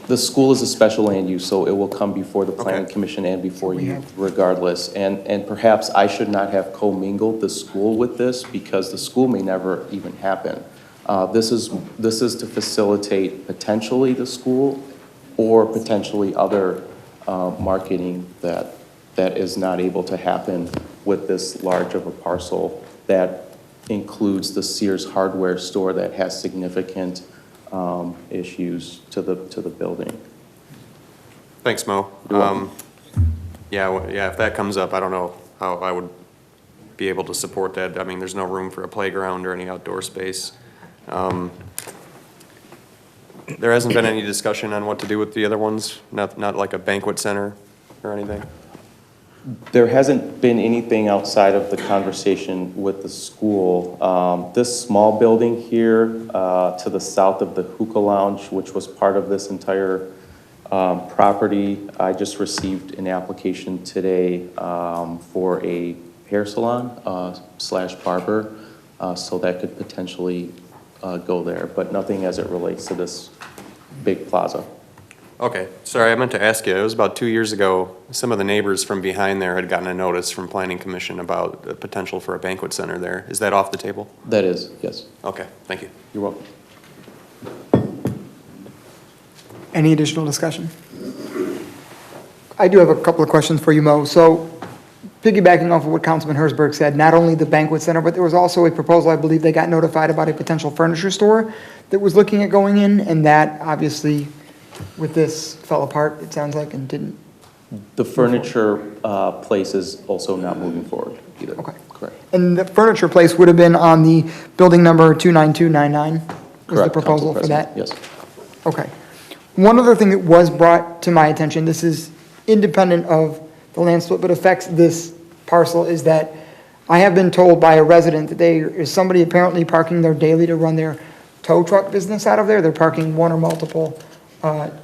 The school is a special land use, so it will come before the planning commission and before you regardless. And perhaps I should not have commingled the school with this because the school may never even happen. This is to facilitate potentially the school or potentially other marketing that is not able to happen with this large of a parcel that includes the Sears hardware store that has significant issues to the building. Thanks, Mo. Yeah, if that comes up, I don't know how I would be able to support that. I mean, there's no room for a playground or any outdoor space. There hasn't been any discussion on what to do with the other ones, not like a banquet center or anything? There hasn't been anything outside of the conversation with the school. This small building here to the south of the hookah lounge, which was part of this entire property, I just received an application today for a hair salon slash barber, so that could potentially go there, but nothing as it relates to this big plaza. Okay, sorry, I meant to ask you, it was about 2 years ago, some of the neighbors from behind there had gotten a notice from Planning Commission about the potential for a banquet center there. Is that off the table? That is, yes. Okay, thank you. You're welcome. Any additional discussion? I do have a couple of questions for you, Mo. So piggybacking off of what Councilman Herzberg said, not only the banquet center, but there was also a proposal, I believe they got notified about a potential furniture store that was looking at going in, and that obviously with this fell apart, it sounds like, and didn't. The furniture place is also not moving forward either. Okay. Correct. And the furniture place would have been on the building number 29299? Was the Correct, proposal Council for that? President, yes. Okay. One other thing that was brought to my attention, this is independent of the land split, but affects this parcel, is that I have been told by a resident that there is somebody apparently parking there daily to run their tow truck business out of there. They're parking one or multiple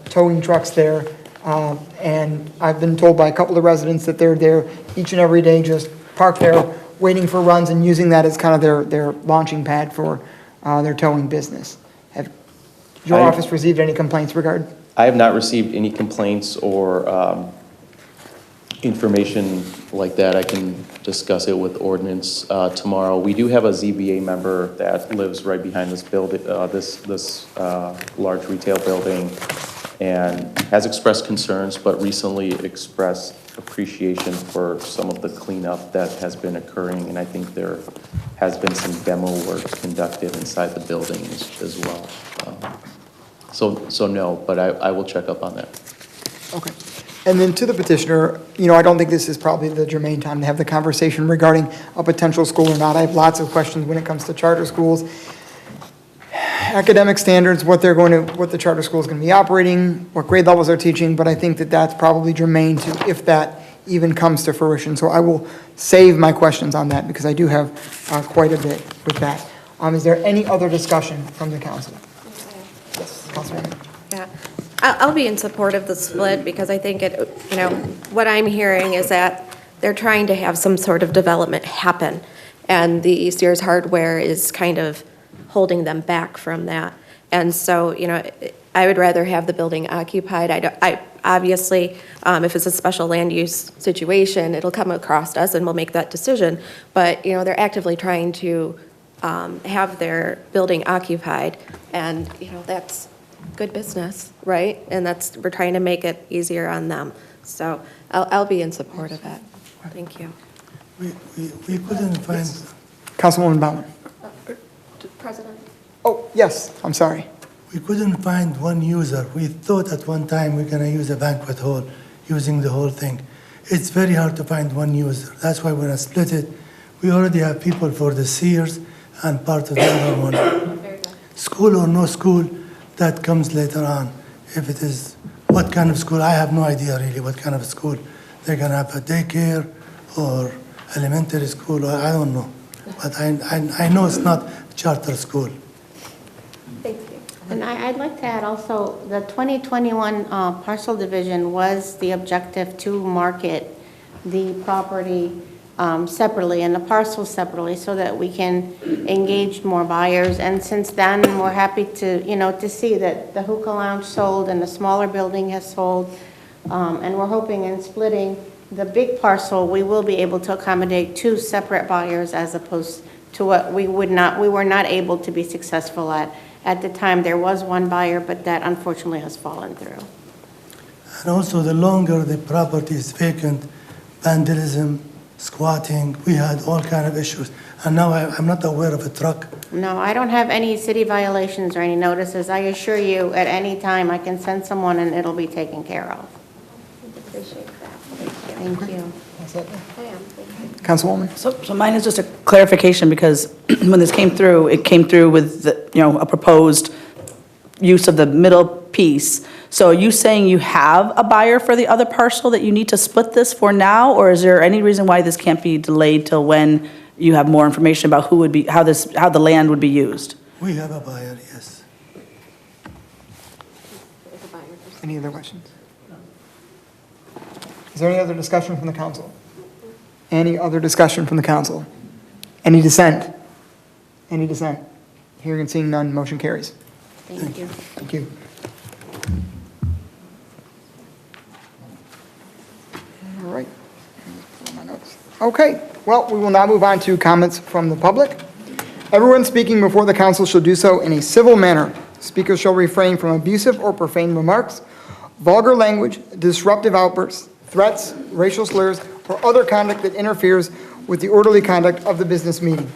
towing trucks there. And I've been told by a couple of residents that they're there each and every day, just parked there, waiting for runs and using that as kind of their launching pad for their towing business. Have your office received any complaints regarding? I have not received any complaints or information like that. I can discuss it with ordinance tomorrow. We do have a ZBA member that lives right behind this building, this large retail building, and has expressed concerns, but recently expressed appreciation for some of the cleanup that has been occurring, and I think there has been some demo work conducted inside the building as well. So no, but I will check up on that. Okay. And then to the petitioner, I don't think this is probably the germane time to have the conversation regarding a potential school or not. I have lots of questions when it comes to charter schools, academic standards, what the charter school is going to be operating, what grade levels they're teaching, but I think that that's probably germane to if that even comes to fruition. So I will save my questions on that because I do have quite a bit with that. Is there any other discussion from the council? Yes, Councilwoman. Yeah, I'll be in support of the split because I think what I'm hearing is that they're trying to have some sort of development happen, and the Sears Hardware is kind of holding them back from that. And so, I would rather have the building occupied. I obviously, if it's a special land use situation, it'll come across us and we'll make that decision. But, they're actively trying to have their building occupied, and, that's good business, right? And we're trying to make it easier on them. So I'll be in support of that. Thank you. We couldn't find, Councilwoman Baumann. President? Oh, yes, I'm sorry. we couldn't find one user. We thought at one time we're gonna use a banquet hall, using the whole thing. It's very hard to find one user. That's why we're gonna split it. We already have people for the Sears and part of the other one. School or no school, that comes later on. If it is, what kind of school, I have no idea really what kind of school. They're gonna have a daycare or elementary school, or I don't know. But I know it's not charter school. Thank you. And I'd like to add also, the 2021 parcel division was the objective to market the property separately and the parcels separately so that we can engage more buyers. And since then, we're happy to, to see that the hookah lounge sold and the smaller building has sold. And we're hoping in splitting the big parcel, we will be able to accommodate two separate buyers as opposed to what we were not able to be successful at. At the time, there was one buyer, but that unfortunately has fallen through. And also, the longer the property is vacant, vandalism, squatting, we had all kind of issues. And now I'm not aware of a truck. No, I don't have any city violations or any notices. I assure you, at any time, I can send someone and it'll be taken care of. Appreciate that. Thank you. Thank you. That's it. I am, thank you. Councilwoman? So mine is just a clarification, because when this came through, it came through with, a proposed use of the middle piece. So are you saying you have a buyer for the other parcel that you need to split this for now? Or is there any reason why this can't be delayed till when you have more information about how the land would be used? We have a buyer, yes. Any other questions? Is there any other discussion from the council? Any other discussion from the council? Any dissent? Any dissent? Hearing and seeing none, motion carries. Thank you. Thank you. All right. Pull my notes. Okay, well, we will now move on to comments from the public. Everyone speaking before the council shall do so in a civil manner. Speakers shall refrain from abusive or profane remarks, vulgar language, disruptive outbursts, threats, racial slurs, or other conduct that interferes with the orderly conduct of the business meeting.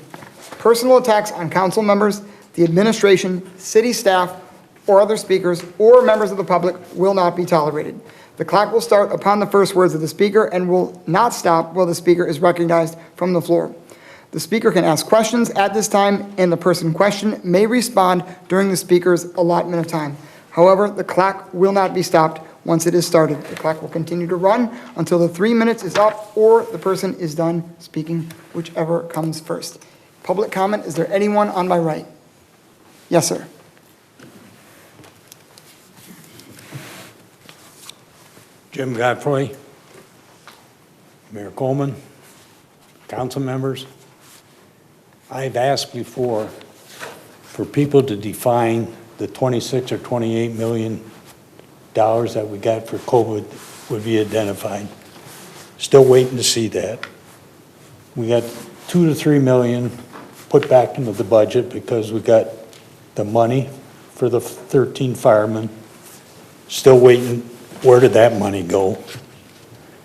Personal attacks on council members, the administration, city staff, or other speakers or members of the public will not be tolerated. The clock will start upon the first words of the speaker and will not stop while the speaker is recognized from the floor. The speaker can ask questions at this time, and the person questioned may respond during the speaker's allotment of time. However, the clock will not be stopped once it is started. The clock will continue to run until the 3 minutes is up or the person is done speaking, whichever comes first. Public comment, is there anyone on my right? Yes, sir. Jim Godfrey, Mayor Coleman, council members. I've asked before for people to define the 26 or 28 million dollars that we got for COVID would be identified. Still waiting to see that. We got 2 to 3 million put back into the budget because we got the money for the 13 firemen. Still waiting, where did that money go?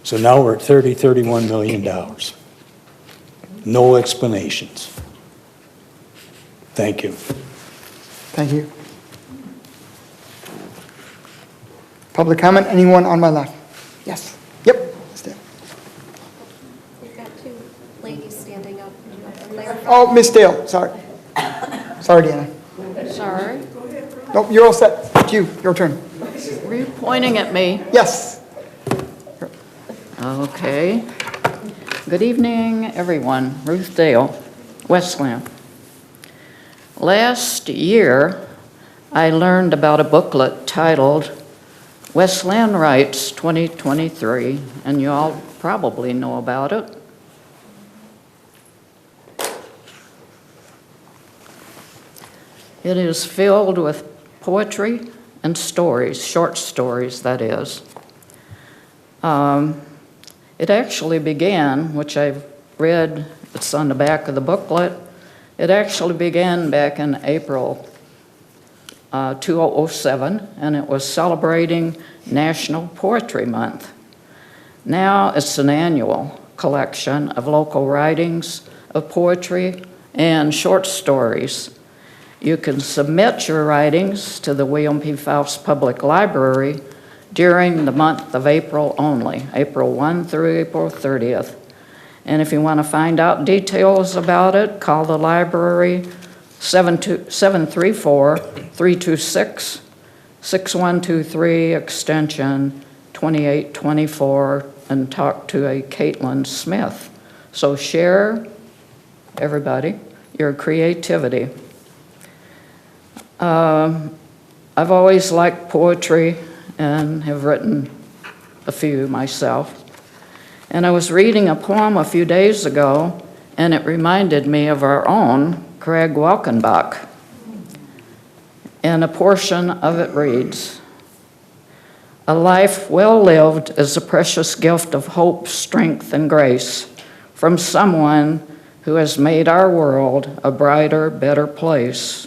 So now we're at $31 million. No explanations. Thank you. Thank you. Public comment, anyone on my left? Yes. Yep. Stay. We've got two ladies standing up. Would you like to clarify? Oh, Miss Dale, sorry. Sorry, Deanna. Sorry, Nope, you're all set. It's you, your turn. were you pointing at me? Yes. Okay. Good evening, everyone. Ruth Dale, Westland. Last year, I learned about a booklet titled Westland Rights 2023, and you all probably know about it. It is filled with poetry and stories, short stories, that is. It actually began, which I've read, it's on the back of the booklet, it actually began back in April 2007, and it was celebrating National Poetry Month. Now it's an annual collection of local writings of poetry and short stories. You can submit your writings to the William P. Faust Public Library during the month of April only, April 1 through April 30th. And if you want to find out details about it, call the library 734-326-6123, extension 2824, and talk to a Caitlin Smith. So share, everybody, your creativity. I've always liked poetry and have written a few myself. And I was reading a poem a few days ago, and it reminded me of our own Craig Welkenbach. And a portion of it reads, "A life well lived is a precious gift of hope, strength, and grace from someone who has made our world a brighter, better place.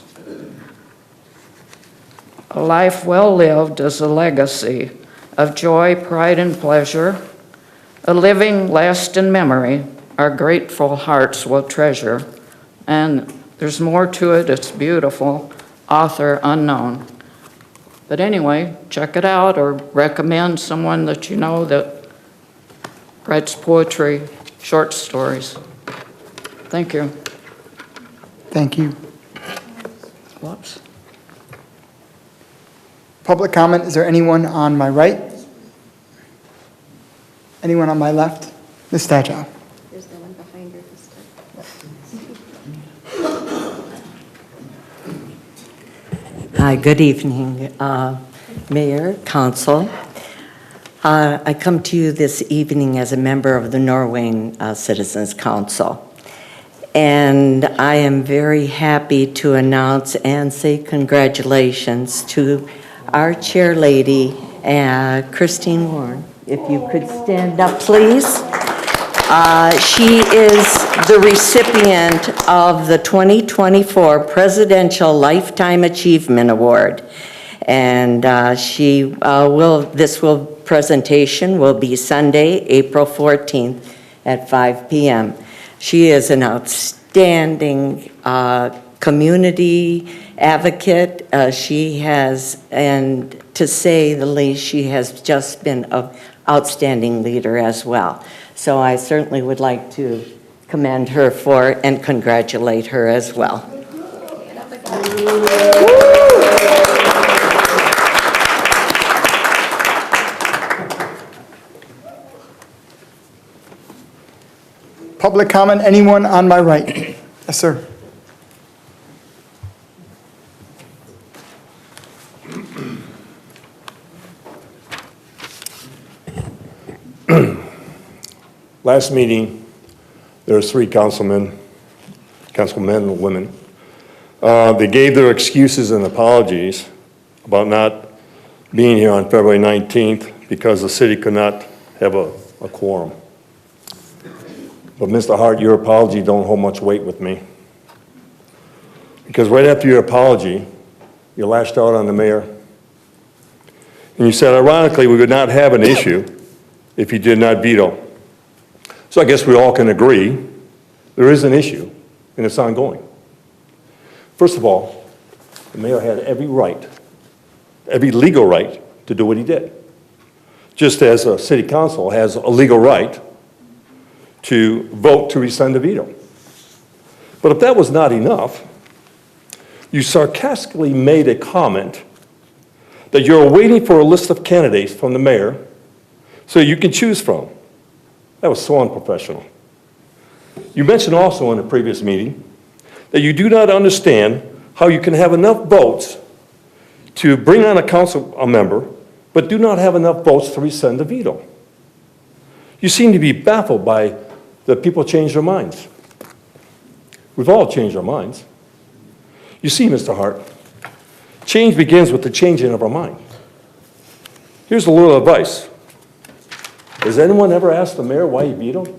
A life well lived is a legacy of joy, pride, and pleasure, a living last in memory our grateful hearts will treasure." And there's more to it, it's beautiful, author unknown. But anyway, check it out or recommend someone that you know that writes poetry, short stories. Thank you. Thank you. Whoops. Public comment, is there anyone on my right? Anyone on my left? Ms. Stachow. There's no one behind her this time. Hi, good evening, Mayor, Council. I come to you this evening as a member of the Norwayne Citizens Council. And I am very happy to announce and say congratulations to our chair lady, Christine Warren. If you could stand up, please. She is the recipient of the 2024 Presidential Lifetime Achievement Award. And presentation will be Sunday, April 14th at 5 p.m. She is an outstanding community advocate. She has, and to say the least, she has just been an outstanding leader as well. So I certainly would like to commend her for and congratulate her as well. Public comment, anyone on my right? Yes, sir. Last meeting, there was 3 councilmen and women. They gave their excuses and apologies about not being here on February 19th because the city could not have a quorum. But Mr. Hart, your apology don't hold much weight with me. Because right after your apology, you lashed out on the mayor. And you said, ironically, we would not have an issue if he did not veto. So I guess we all can agree there is an issue, and it's ongoing. First of all, the mayor had every right, every legal right to do what he did. Just as a city council has a legal right to vote to rescind the veto. But if that was not enough, you sarcastically made a comment that you're waiting for a list of candidates from the mayor so you can choose from. That was so unprofessional. You mentioned also in a previous meeting that you do not understand how you can have enough votes to bring on a member, but do not have enough votes to rescind the veto. You seem to be baffled by that people change their minds. We've all changed our minds. You see, Mr. Hart, change begins with the changing of our mind. Here's a little advice. Has anyone ever asked the mayor why he vetoed?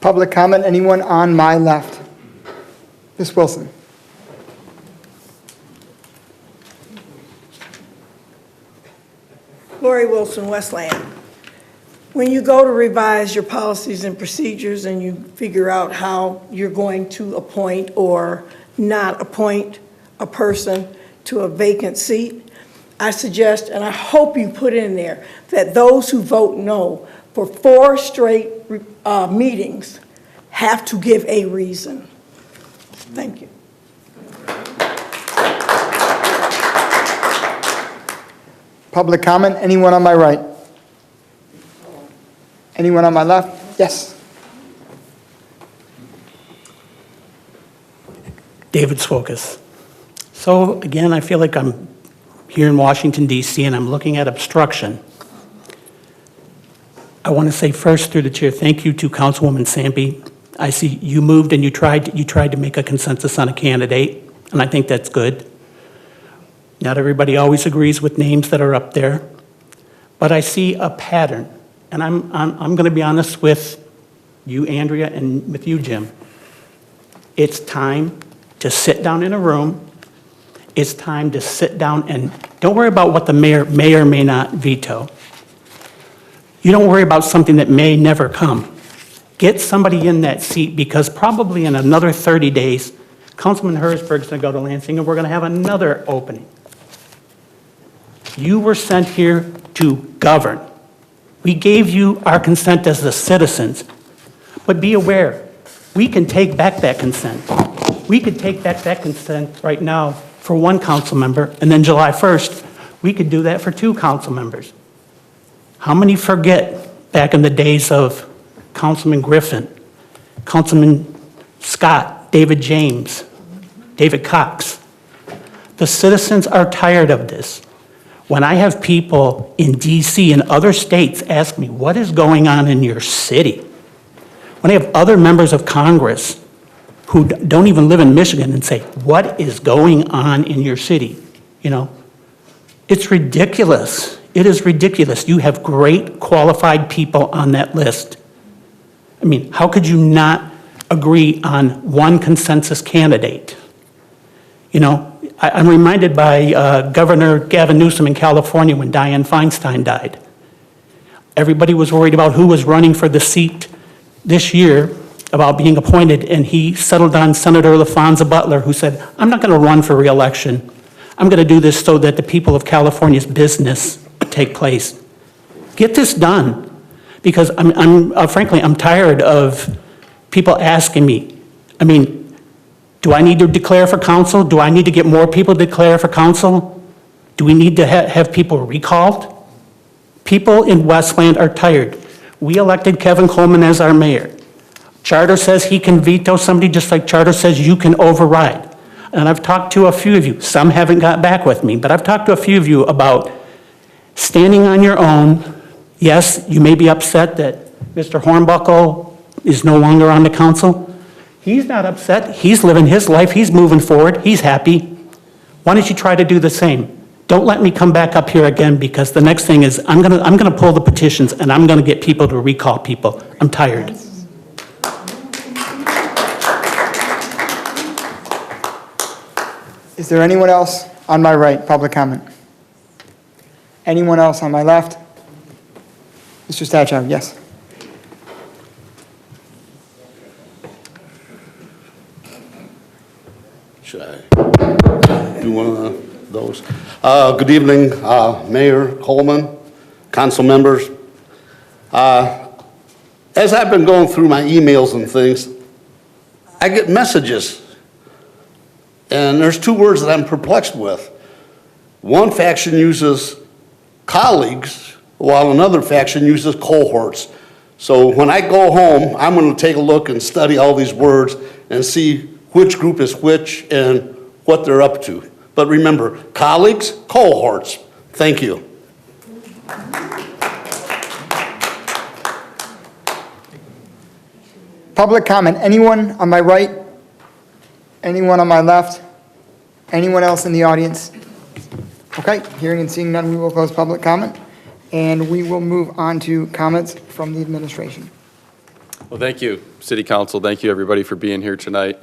Public comment, anyone on my left? Ms. Wilson. Lori Wilson, Westland. When you go to revise your policies and procedures and you figure out how you're going to appoint or not appoint a person to a vacant seat, I suggest, and I hope you put in there, that those who vote no for 4 straight meetings have to give a reason. Thank you. Public comment, anyone on my right? Anyone on my left? Yes. David Swokas. So again, I feel like I'm here in Washington, D.C., and I'm looking at obstruction. I want to say first, through the chair, thank you to Councilwoman Sampe. I see you moved and you tried to make a consensus on a candidate, and I think that's good. Not everybody always agrees with names that are up there, but I see a pattern, and I'm going to be honest with you, Andrea, and with you, Jim. It's time to sit down in a room. It's time to sit down and don't worry about what the mayor may or may not veto. You don't worry about something that may never come. Get somebody in that seat, because probably in another 30 days, Councilman Hersberg's going to go to Lansing and we're going to have another opening. You were sent here to govern. We gave you our consent as the citizens. But be aware, we can take back that consent. We could take back that consent right now for one council member, and then July 1st, we could do that for 2 council members. How many forget back in the days of Councilman Griffin, Councilman Scott, David James, David Cox? The citizens are tired of this. When I have people in DC and other states ask me, what is going on in your city? When I have other members of Congress who don't even live in Michigan and say, what is going on in your city? You know, it's ridiculous. It is ridiculous. You have great qualified people on that list. I mean, how could you not agree on one consensus candidate? You know, I'm reminded by Governor Gavin Newsom in California when Dianne Feinstein died. Everybody was worried about who was running for the seat this year about being appointed, and he settled on Senator LaFonza Butler, who said, I'm not going to run for re-election. I'm going to do this so that the people of California's business take place. Get this done, because frankly, I'm tired of people asking me, I mean, do I need to declare for council? Do I need to get more people to declare for council? Do we need to have people recalled? People in Westland are tired. We elected Kevin Coleman as our mayor. Charter says he can veto somebody just like charter says you can override. And I've talked to a few of you. Some haven't got back with me, but I've talked to a few of you about standing on your own. Yes, you may be upset that Mr. Hornbuckle is no longer on the council. He's not upset. He's living his life. He's moving forward. He's happy. Why don't you try to do the same? Don't let me come back up here again, because the next thing is I'm gonna pull the petitions and I'm gonna get people to recall people. I'm tired. Is there anyone else on my right, public comment? Anyone else on my left? Mr. Stachow, yes. Should I do one of those? Good evening, Mayor Coleman, council members. As I've been going through my emails and things, I get messages, and there's 2 words that I'm perplexed with. One faction uses colleagues, while another faction uses cohorts. So when I go home, I'm going to take a look and study all these words and see which group is which and what they're up to. But remember, colleagues, cohorts. Thank you. Public comment. Anyone on my right? Anyone on my left? Anyone else in the audience? Okay, hearing and seeing none, we will close public comment, and we will move on to comments from the administration. Well, thank you, City Council. Thank you, everybody, for being here tonight.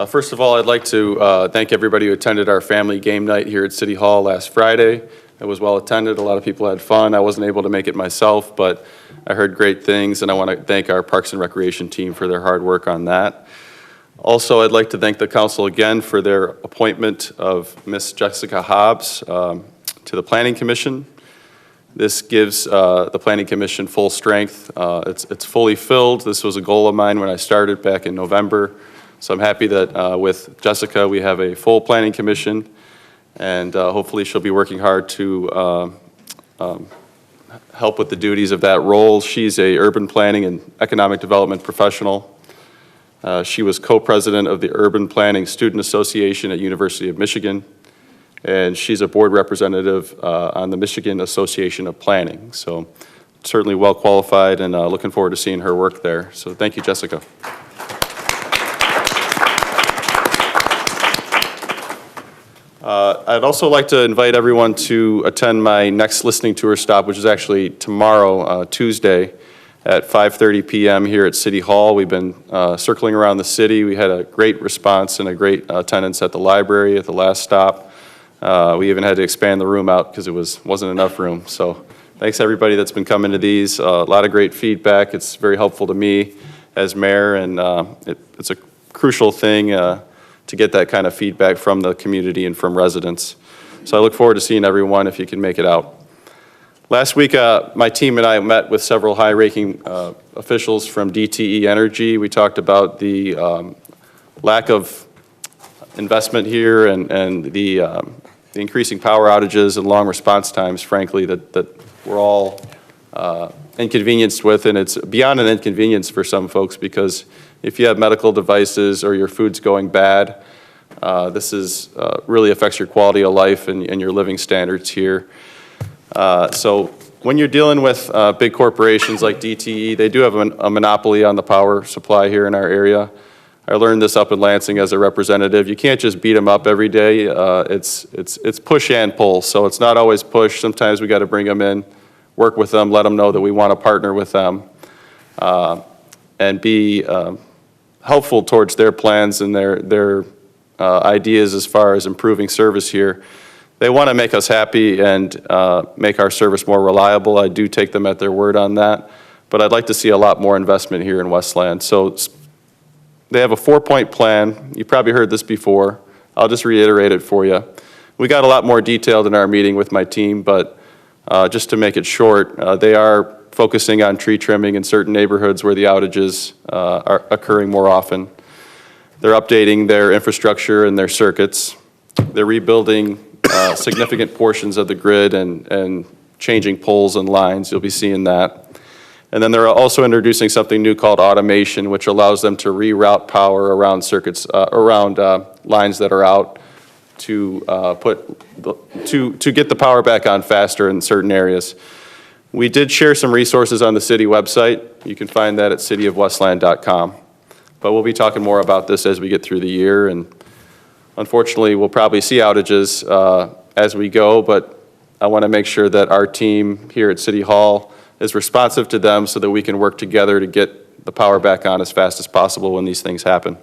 First of all, I'd like to thank everybody who attended our family game night here at City Hall last Friday. It was well attended. A lot of people had fun. I wasn't able to make it myself, but I heard great things, and I want to thank our Parks and Recreation team for their hard work on that. Also, I'd like to thank the council again for their appointment of Miss Jessica Hobbs to the Planning Commission. This gives the Planning Commission full strength. It's fully filled. This was a goal of mine when I started back in November. So I'm happy that with Jessica, we have a full Planning Commission, and hopefully she'll be working hard to help with the duties of that role. She's a urban planning and economic development professional. She was co-president of the Urban Planning Student Association at University of Michigan, and she's a board representative on the Michigan Association of Planning. So certainly well qualified, and looking forward to seeing her work there. So thank you, Jessica. I'd also like to invite everyone to attend my next listening tour stop, which is actually tomorrow, Tuesday, at 5:30 p.m. here at City Hall. We've been circling around the city. We had a great response and a great attendance at the library at the last stop. We even had to expand the room out because it wasn't enough room. So thanks everybody that's been coming to these. A lot of great feedback. It's very helpful to me as mayor, and it's a crucial thing to get that kind of feedback from the community and from residents. So I look forward to seeing everyone if you can make it out. Last week, my team and I met with several high-ranking officials from DTE Energy. We talked about the lack of investment here and the increasing power outages and long response times, frankly, that we're all inconvenienced with. And it's beyond an inconvenience for some folks, because if you have medical devices or your food's going bad, this is really affects your quality of life and your living standards here. So when you're dealing with big corporations like DTE, they do have a monopoly on the power supply here in our area. I learned this up in Lansing as a representative. You can't just beat them up every day. It's push and pull, so it's not always push. Sometimes we got to bring them in, work with them, let them know that we want to partner with them, and be helpful towards their plans and their ideas as far as improving service here. They want to make us happy and make our service more reliable. I do take them at their word on that, but I'd like to see a lot more investment here in Westland. So they have a 4-point plan. You probably heard this before. I'll just reiterate it for you. We got a lot more detailed in our meeting with my team, but just to make it short, they are focusing on tree trimming in certain neighborhoods where the outages are occurring more often. They're updating their infrastructure and their circuits. They're rebuilding significant portions of the grid and changing poles and lines. You'll be seeing that. And then they're also introducing something new called automation, which allows them to reroute power around circuits, around lines that are out to get the power back on faster in certain areas. We did share some resources on the city website. You can find that at cityofwestland.com. But we'll be talking more about this as we get through the year, and unfortunately, we'll probably see outages as we go, but I want to make sure that our team here at City Hall is responsive to them so that we can work together to get the power back on as fast as possible when these things happen.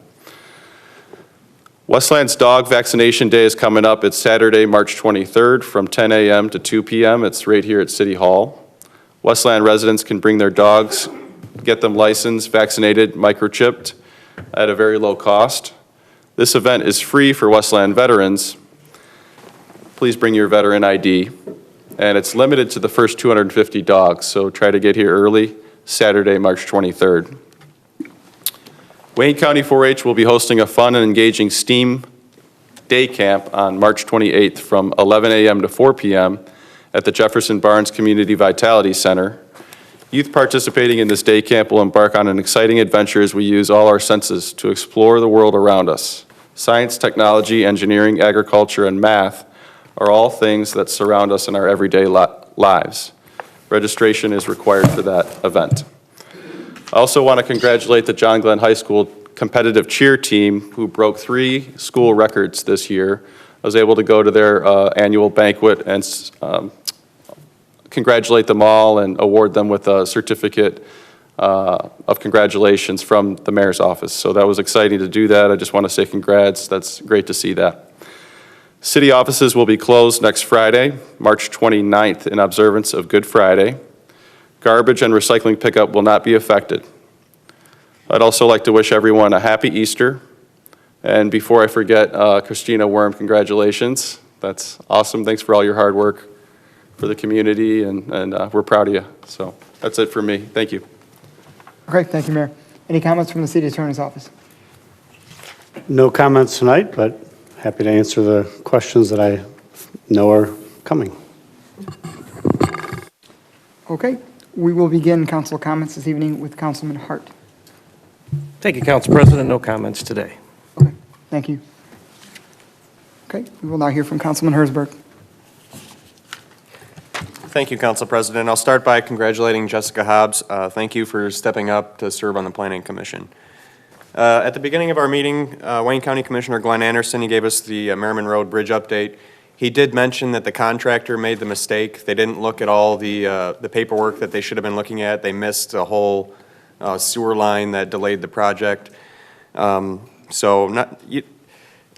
Westland's Dog Vaccination Day is coming up. It's Saturday, March 23rd from 10 a.m. to 2 p.m. It's right here at City Hall. Westland residents can bring their dogs, get them licensed, vaccinated, microchipped at a very low cost. This event is free for Westland veterans. Please bring your veteran ID. And it's limited to the first 250 dogs, so try to get here early, Saturday, March 23rd. Wayne County 4-H will be hosting a fun and engaging STEAM day camp on March 28th from 11 a.m. to 4 p.m. at the Jefferson Barnes Community Vitality Center. Youth participating in this day camp will embark on an exciting adventure as we use all our senses to explore the world around us. Science, technology, engineering, agriculture, and math are all things that surround us in our everyday lives. Registration is required for that event. I also want to congratulate the John Glenn High School competitive cheer team who broke 3 school records this year. I was able to go to their annual banquet and congratulate them all and award them with a certificate of congratulations from the mayor's office. So that was exciting to do that. I just want to say congrats. That's great to see that. City offices will be closed next Friday, March 29th, in observance of Good Friday. Garbage and recycling pickup will not be affected. I'd also like to wish everyone a happy Easter. And before I forget, Christina Worm, congratulations. That's awesome. Thanks for all your hard work for the community, and we're proud of you. So that's it for me. Thank you. Okay, thank you, Mayor. Any comments from the city attorney's office? No comments tonight, but happy to answer the questions that I know are coming. Okay, we will begin council comments this evening with Councilman Hart. Thank you, Council President. No comments today. Okay, thank you. Okay, we will now hear from Councilman Hersberg. Thank you, Council President. I'll start by congratulating Jessica Hobbs. Thank you for stepping up to serve on the Planning Commission. At the beginning of our meeting, Wayne County Commissioner Glenn Anderson, he gave us the Merriman Road Bridge update. He did mention that the contractor made the mistake. They didn't look at all the paperwork that they should have been looking at. They missed a whole sewer line that delayed the project.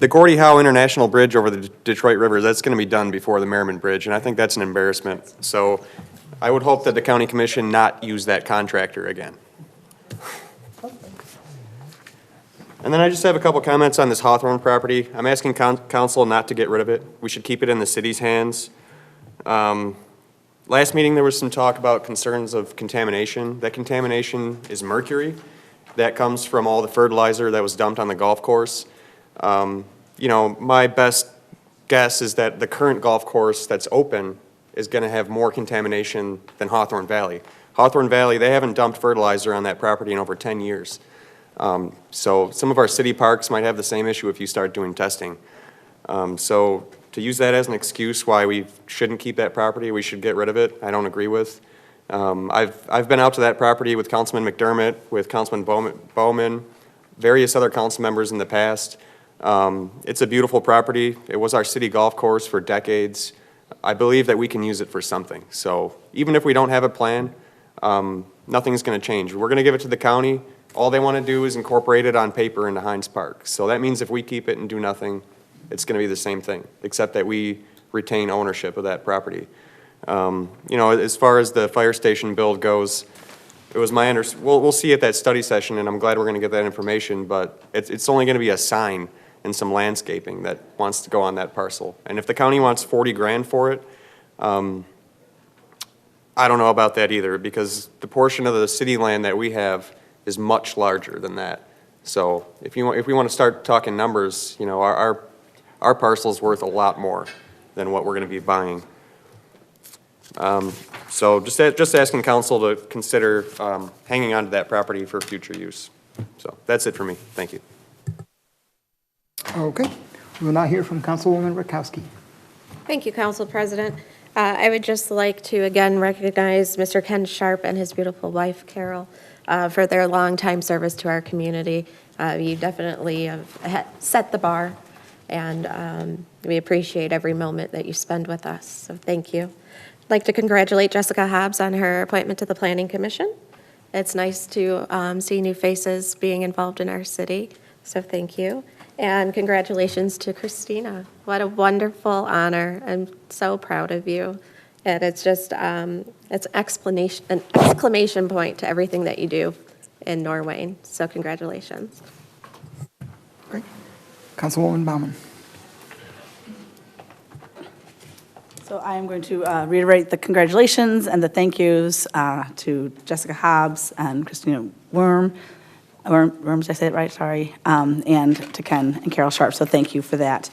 The Gordie Howe International Bridge over the Detroit River, that's going to be done before the Merriman Bridge, and I think that's an embarrassment. So I would hope that the County Commission not use that contractor again. And then I just have a couple comments on this Hawthorne property. I'm asking council not to get rid of it. We should keep it in the city's hands. Last meeting, there was some talk about concerns of contamination. That contamination is mercury. That comes from all the fertilizer that was dumped on the golf course. You know, my best guess is that the current golf course that's open is going to have more contamination than Hawthorne Valley. Hawthorne Valley, they haven't dumped fertilizer on that property in over 10 years. So some of our city parks might have the same issue if you start doing testing. So to use that as an excuse why we shouldn't keep that property, we should get rid of it, I don't agree with. I've been out to that property with Councilman McDermott, with Councilman Bowman, various other council members in the past. It's a beautiful property. It was our city golf course for decades. I believe that we can use it for something. So even if we don't have a plan, nothing's going to change. We're going to give it to the county. All they want to do is incorporate it on paper into Hines Park. So that means if we keep it and do nothing, it's going to be the same thing, except that we retain ownership of that property. You know, as far as the fire station build goes, it was my we'll see at that study session, and I'm glad we're going to get that information, but it's only going to be a sign and some landscaping that wants to go on that parcel. And if the county wants 40 grand for it, I don't know about that either, because the portion of the city land that we have is much larger than that. So if we want to start talking numbers, you know, our parcel's worth a lot more than what we're going to be buying. So just asking council to consider hanging on to that property for future use. So that's it for me. Thank you. Okay. We will now hear from Councilwoman Rakowski. Thank you, Council President. I would just like to again recognize Mr. Ken Sharp and his beautiful wife, Carol, for their longtime service to our community. You definitely have set the bar, and we appreciate every moment that you spend with us. So thank you. I'd like to congratulate Jessica Hobbs on her appointment to the Planning Commission. It's nice to see new faces being involved in our city, so thank you. And congratulations to Christina. What a wonderful honor. I'm so proud of you. And it's just, it's an exclamation point to everything that you do in Norway. So congratulations. Great. Councilwoman Baumann. So I am going to reiterate the congratulations and the thank yous to Jessica Hobbs and Christina Worms, did I say it right? Sorry. And to Ken and Carol Sharp, so thank you for that.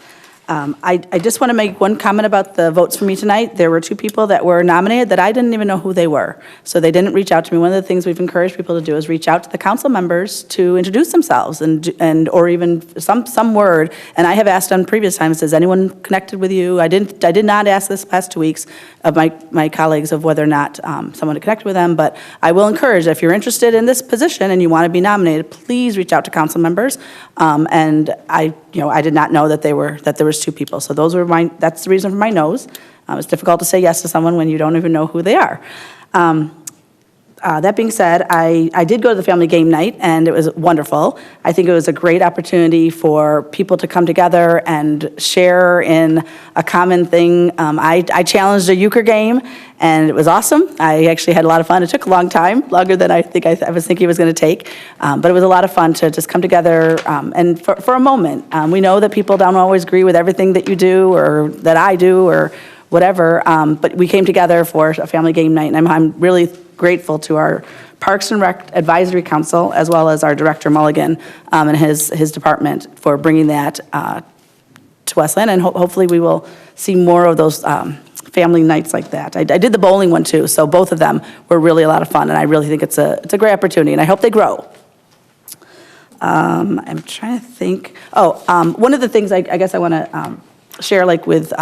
I just want to make one comment about the votes for me tonight. There were 2 people that were nominated that I didn't even know who they were. So they didn't reach out to me. One of the things we've encouraged people to do is reach out to the council members to introduce themselves and or even some word. And I have asked on previous times, has anyone connected with you? I did not ask this past 2 weeks of my colleagues of whether or not someone had connected with them, but I will encourage, if you're interested in this position and you want to be nominated, please reach out to council members. And I did not know that there was 2 people. So that's the reason for my no's. It's difficult to say yes to someone when you don't even know who they are. That being said, I did go to the family game night, and it was wonderful. I think it was a great opportunity for people to come together and share in a common thing. I challenged a euchre game, and it was awesome. I actually had a lot of fun. It took a long time, longer than I was thinking it was going to take, but it was a lot of fun to just come together and for a moment. We know that people don't always agree with everything that you do or that I do or whatever, but we came together for a family game night, and I'm really grateful to our Parks and Rec Advisory Council, as well as our Director Mulligan and his department for bringing that to Westland, and hopefully we will see more of those family nights like that. I did the bowling one too, so both of them were really a lot of fun, and I really think it's a great opportunity, and I hope they grow. I'm trying to think. One of the things I guess I want to share, like with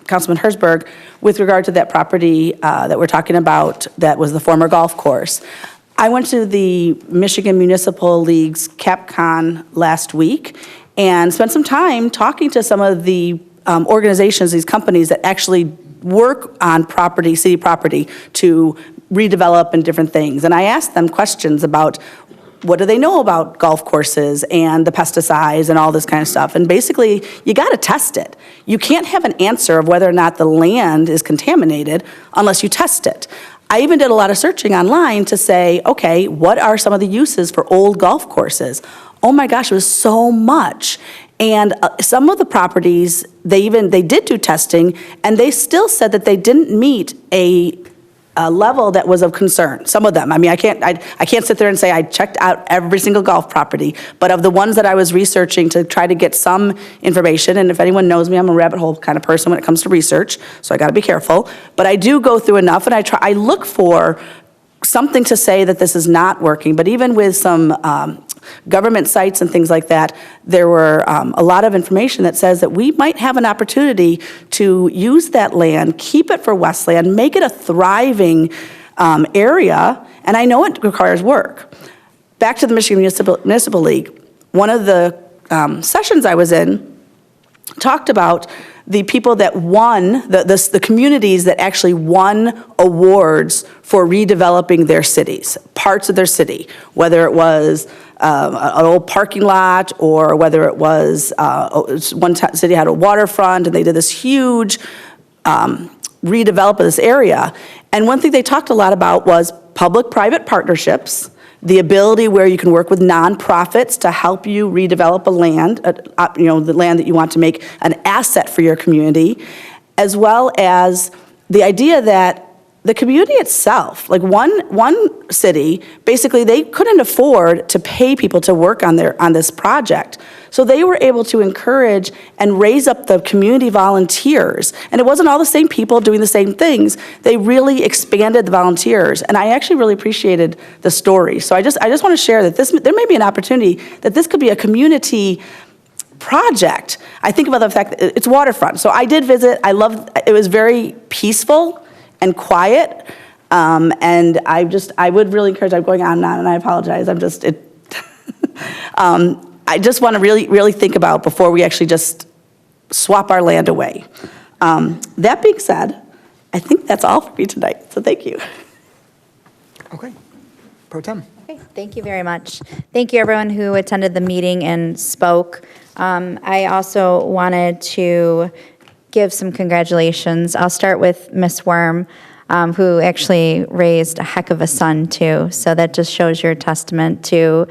Councilman Herzberg, with regard to that property that we're talking about that was the former golf course. I went to the Michigan Municipal League's CapCon last week and spent some time talking to some of the organizations, these companies that actually work on property, city property, to redevelop and different things. And I asked them questions about what do they know about golf courses and the pesticides and all this kind of stuff. And basically, you got to test it. You can't have an answer of whether or not the land is contaminated unless you test it. I even did a lot of searching online to say, okay, what are some of the uses for old golf courses? oh my gosh, it was so much. And some of the properties, they did do testing, and they still said that they didn't meet a level that was of concern. Some of them. I mean, I can't sit there and say I checked out every single golf property, but of the ones that I was researching to try to get some information, and if anyone knows me, I'm a rabbit hole kind of person when it comes to research, so I got to be careful. But I do go through enough, and I look for something to say that this is not working. But even with some government sites and things like that, there were a lot of information that says that we might have an opportunity to use that land, keep it for Westland, make it a thriving area, and I know it requires work. Back to the Michigan Municipal League, one of the sessions I was in talked about the people that won, the communities that actually won awards for redeveloping their cities, parts of their city, whether it was an old parking lot, or whether it was, one city had a waterfront, and they did this huge redevelop of this area. And one thing they talked a lot about was public-private partnerships, the ability where you can work with nonprofits to help you redevelop a land, the land that you want to make an asset for your community, as well as the idea that the community itself, like one city, basically they couldn't afford to pay people to work on this project. So they were able to encourage and raise up the community volunteers. And it wasn't all the same people doing the same things. They really expanded the volunteers. And I actually really appreciated the story. So I just want to share that there may be an opportunity that this could be a community project. I think about the fact that it's waterfront. So I did visit. It was very peaceful and quiet, and I would really encourage, I'm going on and on, and I apologize, I just want to really, really think about before we actually just swap our land away. That being said, I think that's all for me tonight, so thank you. Okay. Pro Tem. Okay, thank you very much. Thank you, everyone who attended the meeting and spoke. I also wanted to give some congratulations. I'll start with Miss Worm, who actually raised a heck of a son, too. So that just shows your testament to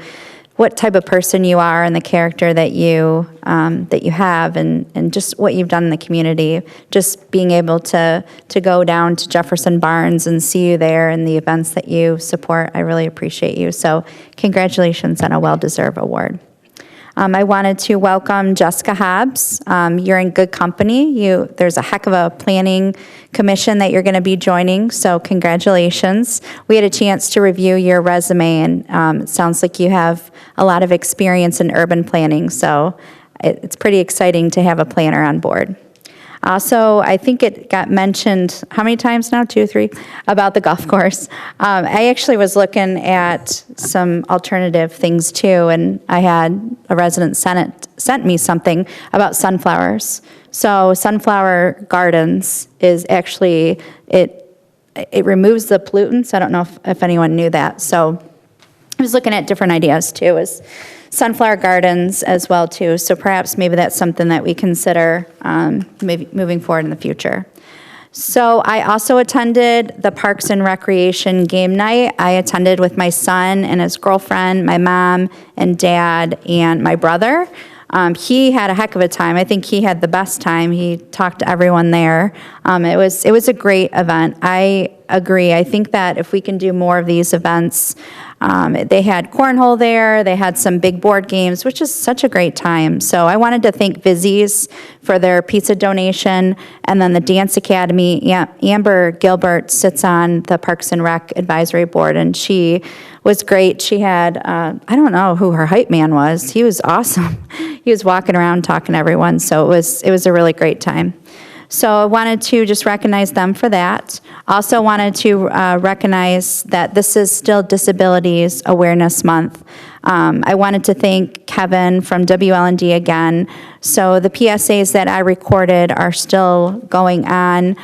what type of person you are and the character that you have, and just what you've done in the community. Just being able to go down to Jefferson Barnes and see you there and the events that you support, I really appreciate you. So congratulations on a well-deserved award. I wanted to welcome Jessica Hobbs. You're in good company. There's a heck of a planning commission that you're going to be joining, so congratulations. We had a chance to review your resume, and it sounds like you have a lot of experience in urban planning, so it's pretty exciting to have a planner on board. Also, I think it got mentioned, how many times now, 2 or 3, about the golf course. I actually was looking at some alternative things too, and I had a resident sent me something about sunflowers. So Sunflower Gardens is actually, it removes the pollutants. I don't know if anyone knew that. So I was looking at different ideas too, as sunflower gardens as well too. So perhaps maybe that's something that we consider maybe moving forward in the future. So I also attended the Parks and Recreation game night. I attended with my son and his girlfriend, my mom and dad, and my brother. He had a heck of a time. I think he had the best time. He talked to everyone there. It was a great event. I agree. I think that if we can do more of these events, they had cornhole there. They had some big board games, which is such a great time. So I wanted to thank Vizzies for their pizza donation, and then the Dance Academy. Amber Gilbert sits on the Parks and Rec Advisory Board, and she was great. She had, I don't know who her hype man was. He was awesome. He was walking around talking to everyone, so it was a really great time. So I wanted to just recognize them for that. Also wanted to recognize that this is still Disabilities Awareness Month. I wanted to thank Kevin from WLND again. So the PSAs that I recorded are still going on.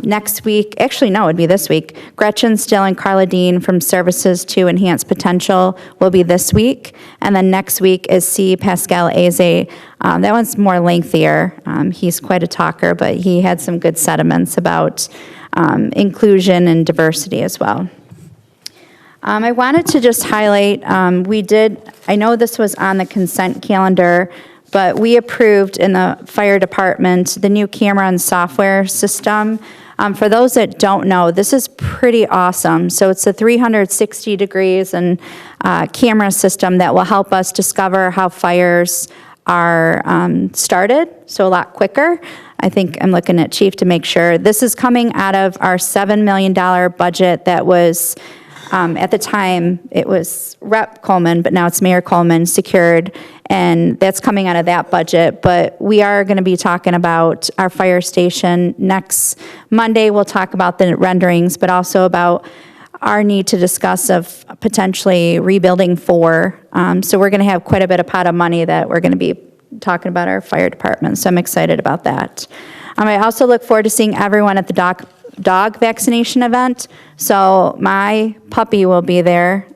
Next week, actually no, it'd be this week. Gretchen Still and Carla Dean from Services to Enhance Potential will be this week. And then next week is C. Pascal Eze. That one's more lengthier. He's quite a talker, but he had some good sentiments about inclusion and diversity as well. I wanted to just highlight, I know this was on the consent calendar, but we approved in the fire department the new camera and software system. For those that don't know, this is pretty awesome. So it's a 360 degrees and camera system that will help us discover how fires are started, so a lot quicker. I think I'm looking at Chief to make sure. This is coming out of our $7 million budget that was, at the time, it was Rep. Coleman, but now it's Mayor Coleman secured, and that's coming out of that budget. But we are going to be talking about our fire station next Monday. We'll talk about the renderings, but also about our need to discuss of potentially rebuilding 4. So we're going to have quite a bit of pot of money that we're going to be talking about our fire department. So I'm excited about that. I also look forward to seeing everyone at the dog vaccination event. So my puppy will be there,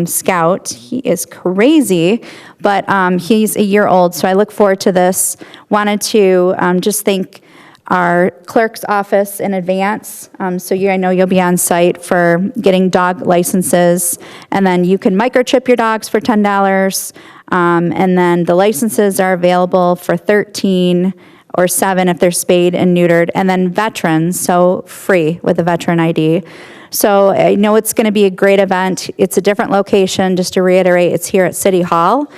Scout. He is crazy, but he's a year old. So I look forward to this. Wanted to just thank our clerk's office in advance. So I know you'll be on site for getting dog licenses. And then you can microchip your dogs for $10. And then the licenses are available for $13 or $7 if they're spayed and neutered. And then veterans, so free with a veteran ID. So I know it's going to be a great event. It's a different location. Just to reiterate, it's here at City Hall.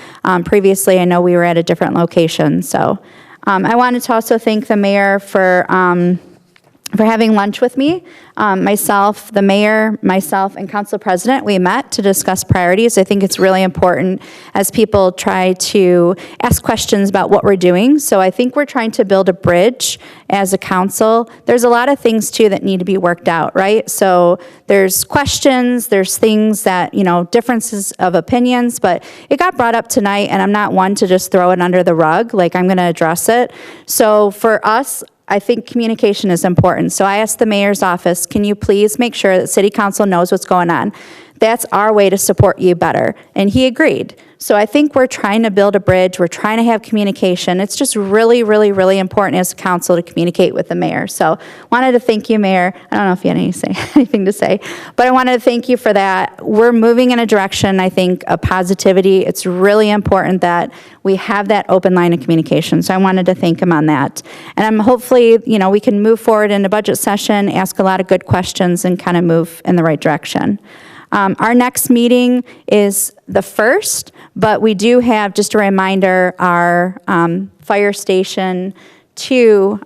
Previously, I know we were at a different location. So I wanted to also thank the mayor for having lunch with me. Myself, the mayor, myself, and council president, we met to discuss priorities. I think it's really important as people try to ask questions about what we're doing. So I think we're trying to build a bridge as a council. There's a lot of things, too, that need to be worked out, right? So there's questions, there's things that, differences of opinions, but it got brought up tonight, and I'm not one to just throw it under the rug. Like, I'm going to address it. So for us, I think communication is important. So I asked the mayor's office, can you please make sure that city council knows what's going on? That's our way to support you better. And he agreed. So I think we're trying to build a bridge. We're trying to have communication. It's just really, really, really important as a council to communicate with the mayor. So wanted to thank you, Mayor. I don't know if you had anything to say, but I wanted to thank you for that. We're moving in a direction, I think, of positivity. It's really important that we have that open line of communication. So I wanted to thank him on that. And I'm hopefully, we can move forward in the budget session, ask a lot of good questions, and kind of move in the right direction. Our next meeting is the 1st, but we do have, just a reminder, our Fire Station 2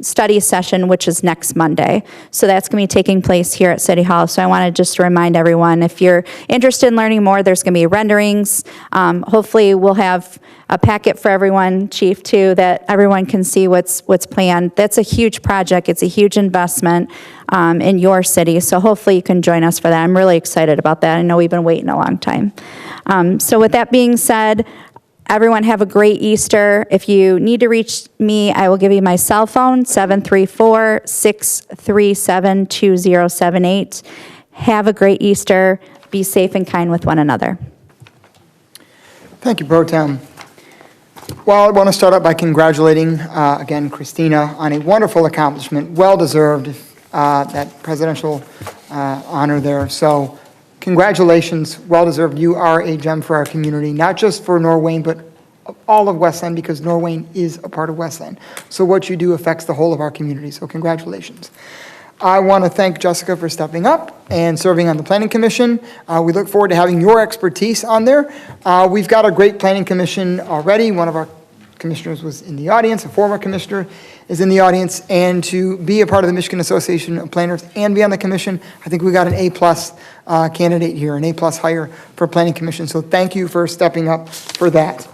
study session, which is next Monday. So that's going to be taking place here at City Hall. So I want to just remind everyone, if you're interested in learning more, there's going to be renderings. Hopefully we'll have a packet for everyone, Chief, too, that everyone can see what's planned. That's a huge project. It's a huge investment in your city. So hopefully you can join us for that. I'm really excited about that. I know we've been waiting a long time. So with that being said, everyone have a great Easter. If you need to reach me, I will give you my cell phone, 734-637-2078. Have a great Easter. Be safe and kind with one another. Thank you, Pro Tem. Well, I want to start out by congratulating, again, Christina on a wonderful accomplishment, well-deserved, that presidential honor there. So congratulations, well-deserved. You are a gem for our community, not just for Norwayne, but all of Westland, because Norwayne is a part of Westland. So what you do affects the whole of our community, so congratulations. I want to thank Jessica for stepping up and serving on the Planning Commission. We look forward to having your expertise on there. We've got a great Planning Commission already. One of our commissioners was in the audience, a former commissioner is in the audience, and to be a part of the Michigan Association of Planners and be on the commission, I think we got an A-plus candidate here, an A-plus hire for Planning Commission, so thank you for stepping up for that.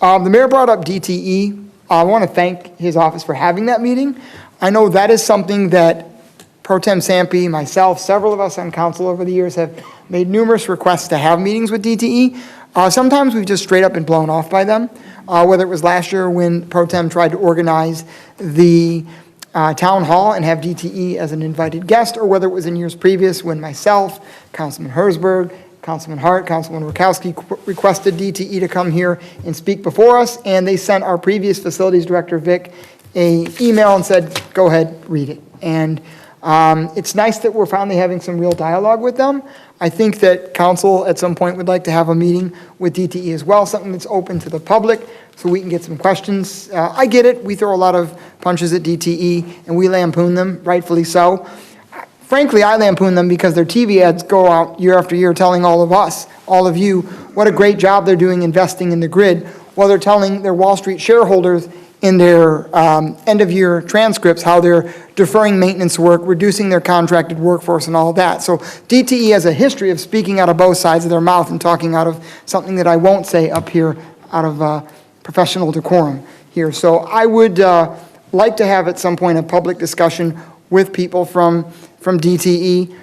The mayor brought up DTE. I want to thank his office for having that meeting. I know that is something that Pro Tem Sampe, myself, several of us on council over the years have made numerous requests to have meetings with DTE. Sometimes we've just straight up been blown off by them, whether it was last year when Pro Tem tried to organize the town hall and have DTE as an invited guest, or whether it was in years previous when myself, Councilman Herzberg, Councilman Hart, Councilman Rakowski requested DTE to come here and speak before us, and they sent our previous facilities director, Vic, an email and said, go ahead, read it. And It's nice that we're finally having some real dialogue with them. I think that council at some point would like to have a meeting with DTE as well, something that's open to the public, so we can get some questions. I get it, we throw a lot of punches at DTE, and we lampoon them, rightfully so. Frankly, I lampoon them because their TV ads go out year after year telling all of us, all of you, what a great job they're doing investing in the grid, while they're telling their Wall Street shareholders in their end-of-year transcripts how they're deferring maintenance work, reducing their contracted workforce and all of that. So DTE has a history of speaking out of both sides of their mouth and talking out of something that I won't say up here out of professional decorum here. So I would like to have at some point a public discussion with people from DTE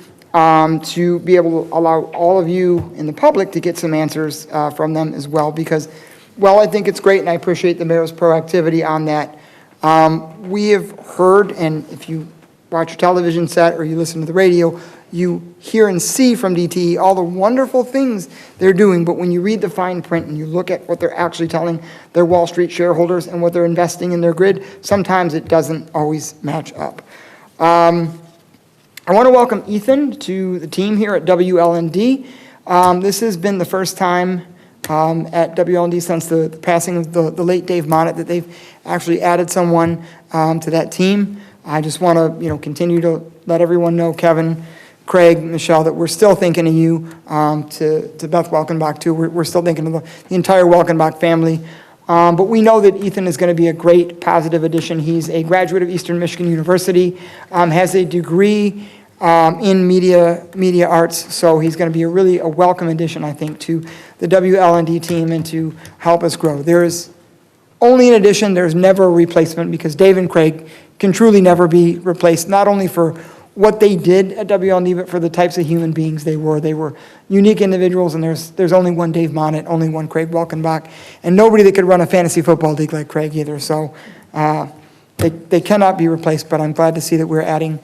to be able to allow all of you in the public to get some answers from them as well, because, well, I think it's great, and I appreciate the mayor's proactivity on that. We have heard, and if you watch your television set or you listen to the radio, you hear and see from DTE all the wonderful things they're doing, but when you read the fine print and you look at what they're actually telling their Wall Street shareholders and what they're investing in their grid, sometimes it doesn't always match up. I want to welcome Ethan to the team here at WLND. This has been the first time at WLND since the passing of the late Dave Monette that they've actually added someone to that team. I just want to, continue to let everyone know, Kevin, Craig, Michelle, that we're still thinking of you, to Beth Welkenbach too. We're still thinking of the entire Welkenbach family. But we know that Ethan is going to be a great positive addition. He's a graduate of Eastern Michigan University, has a degree in media arts, so he's going to be a welcome addition, I think, to the WLND team and to help us grow. There is only an addition, there's never a replacement, because Dave and Craig can truly never be replaced, not only for what they did at WLND, but for the types of human beings they were. They were unique individuals, and there's only one Dave Monette, only one Craig Welkenbach, and nobody that could run a fantasy football league like Craig either. So they cannot be replaced, but I'm glad to see that we're adding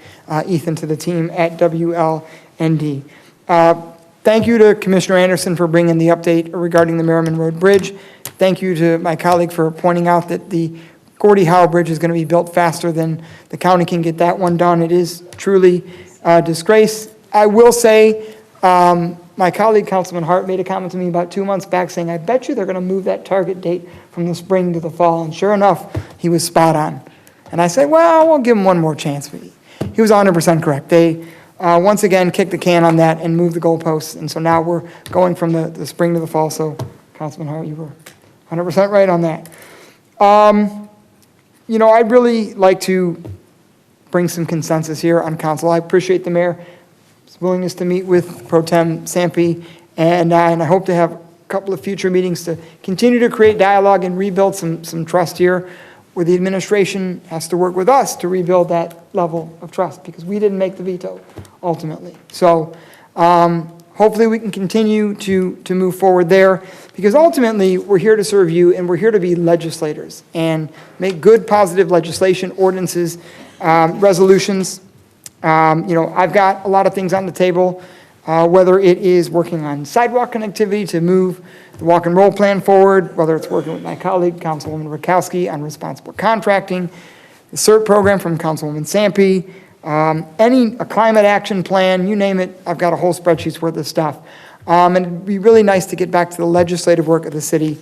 Ethan to the team at WLND. Thank you to Commissioner Anderson for bringing the update regarding the Merriman Road Bridge. Thank you to my colleague for pointing out that the Gordie Howe Bridge is going to be built faster than the county can get that one done. It is truly a disgrace. I will say, my colleague, Councilman Hart, made a comment to me about 2 months back saying, I bet you they're going to move that target date from the spring to the fall. And sure enough, he was spot on. And I said, well, we'll give him one more chance. He was 100% correct. They, once again, kicked the can on that and moved the goalposts. And so now we're going from the spring to the fall. So, Councilman Hart, you were 100% right on that. I'd really like to bring some consensus here on council. I appreciate the mayor's willingness to meet with Pro Tem Sampe, and I hope to have a couple of future meetings to continue to create dialogue and rebuild some trust here, where the administration has to work with us to rebuild that level of trust, because we didn't make the veto ultimately. So hopefully we can continue to move forward there, because ultimately we're here to serve you, and we're here to be legislators and make good, positive legislation, ordinances, resolutions. I've got a lot of things on the table, whether it is working on sidewalk connectivity to move the walk and roll plan forward, whether it's working with my colleague, Councilwoman Rakowski, on responsible contracting, the CERT program from Councilwoman Sampe, a climate action plan, you name it, I've got a whole spreadsheet's worth of stuff. And it'd be really nice to get back to the legislative work of the city.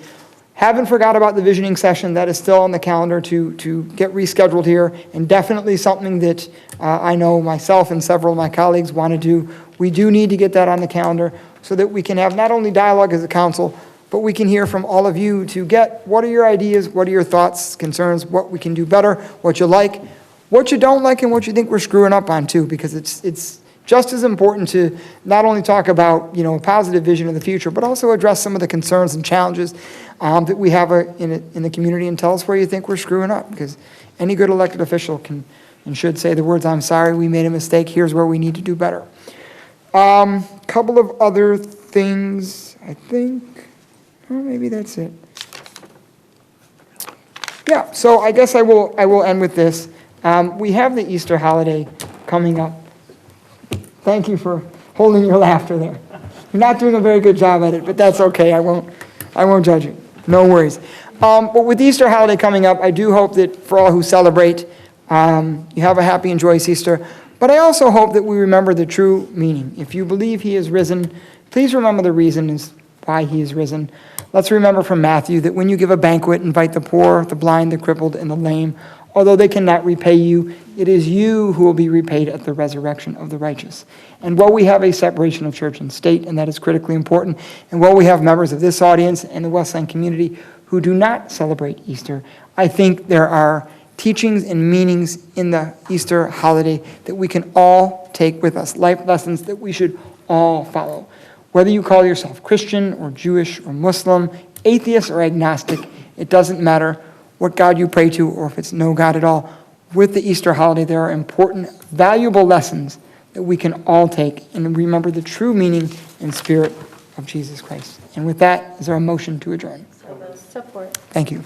Haven't forgot about the visioning session. That is still on the calendar to get rescheduled here, and definitely something that I know myself and several of my colleagues want to do. We do need to get that on the calendar so that we can have not only dialogue as a council, but we can hear from all of you to get what are your ideas, what are your thoughts, concerns, what we can do better, what you like, what you don't like, and what you think we're screwing up on too, because it's just as important to not only talk about, a positive vision of the future, but also address some of the concerns and challenges that we have in the community, and tell us where you think we're screwing up, because any good elected official can and should say the words, I'm sorry, we made a mistake, here's where we need to do better. Couple of other things, I think, maybe that's it. Yeah, so I guess I will end with this. We have the Easter holiday coming up. Thank you for holding your laughter there. You're not doing a very good job at it, but that's okay. I won't judge you. No worries. But with the Easter holiday coming up, I do hope that for all who celebrate, you have a happy and joyous Easter. But But I also hope that we remember the true meaning. If you believe he is risen, please remember the reason why he is risen. Let's remember from Matthew that when you give a banquet, invite the poor, the blind, the crippled, and the lame. Although they cannot repay you, it is you who will be repaid at the resurrection of the righteous. And while we have a separation of church and state, and that is critically important, and while we have members of this audience and the Westland community who do not celebrate Easter, I think there are teachings and meanings in the Easter holiday that we can all take with us, life lessons that we should all follow. Whether you call yourself Christian or Jewish or Muslim, atheist or agnostic, it doesn't matter what God you pray to or if it's no God at all. With the Easter holiday, there are important, valuable lessons that we can all take and remember the true meaning and spirit of Jesus Christ. And with that, is there a motion to adjourn? Support. Thank you.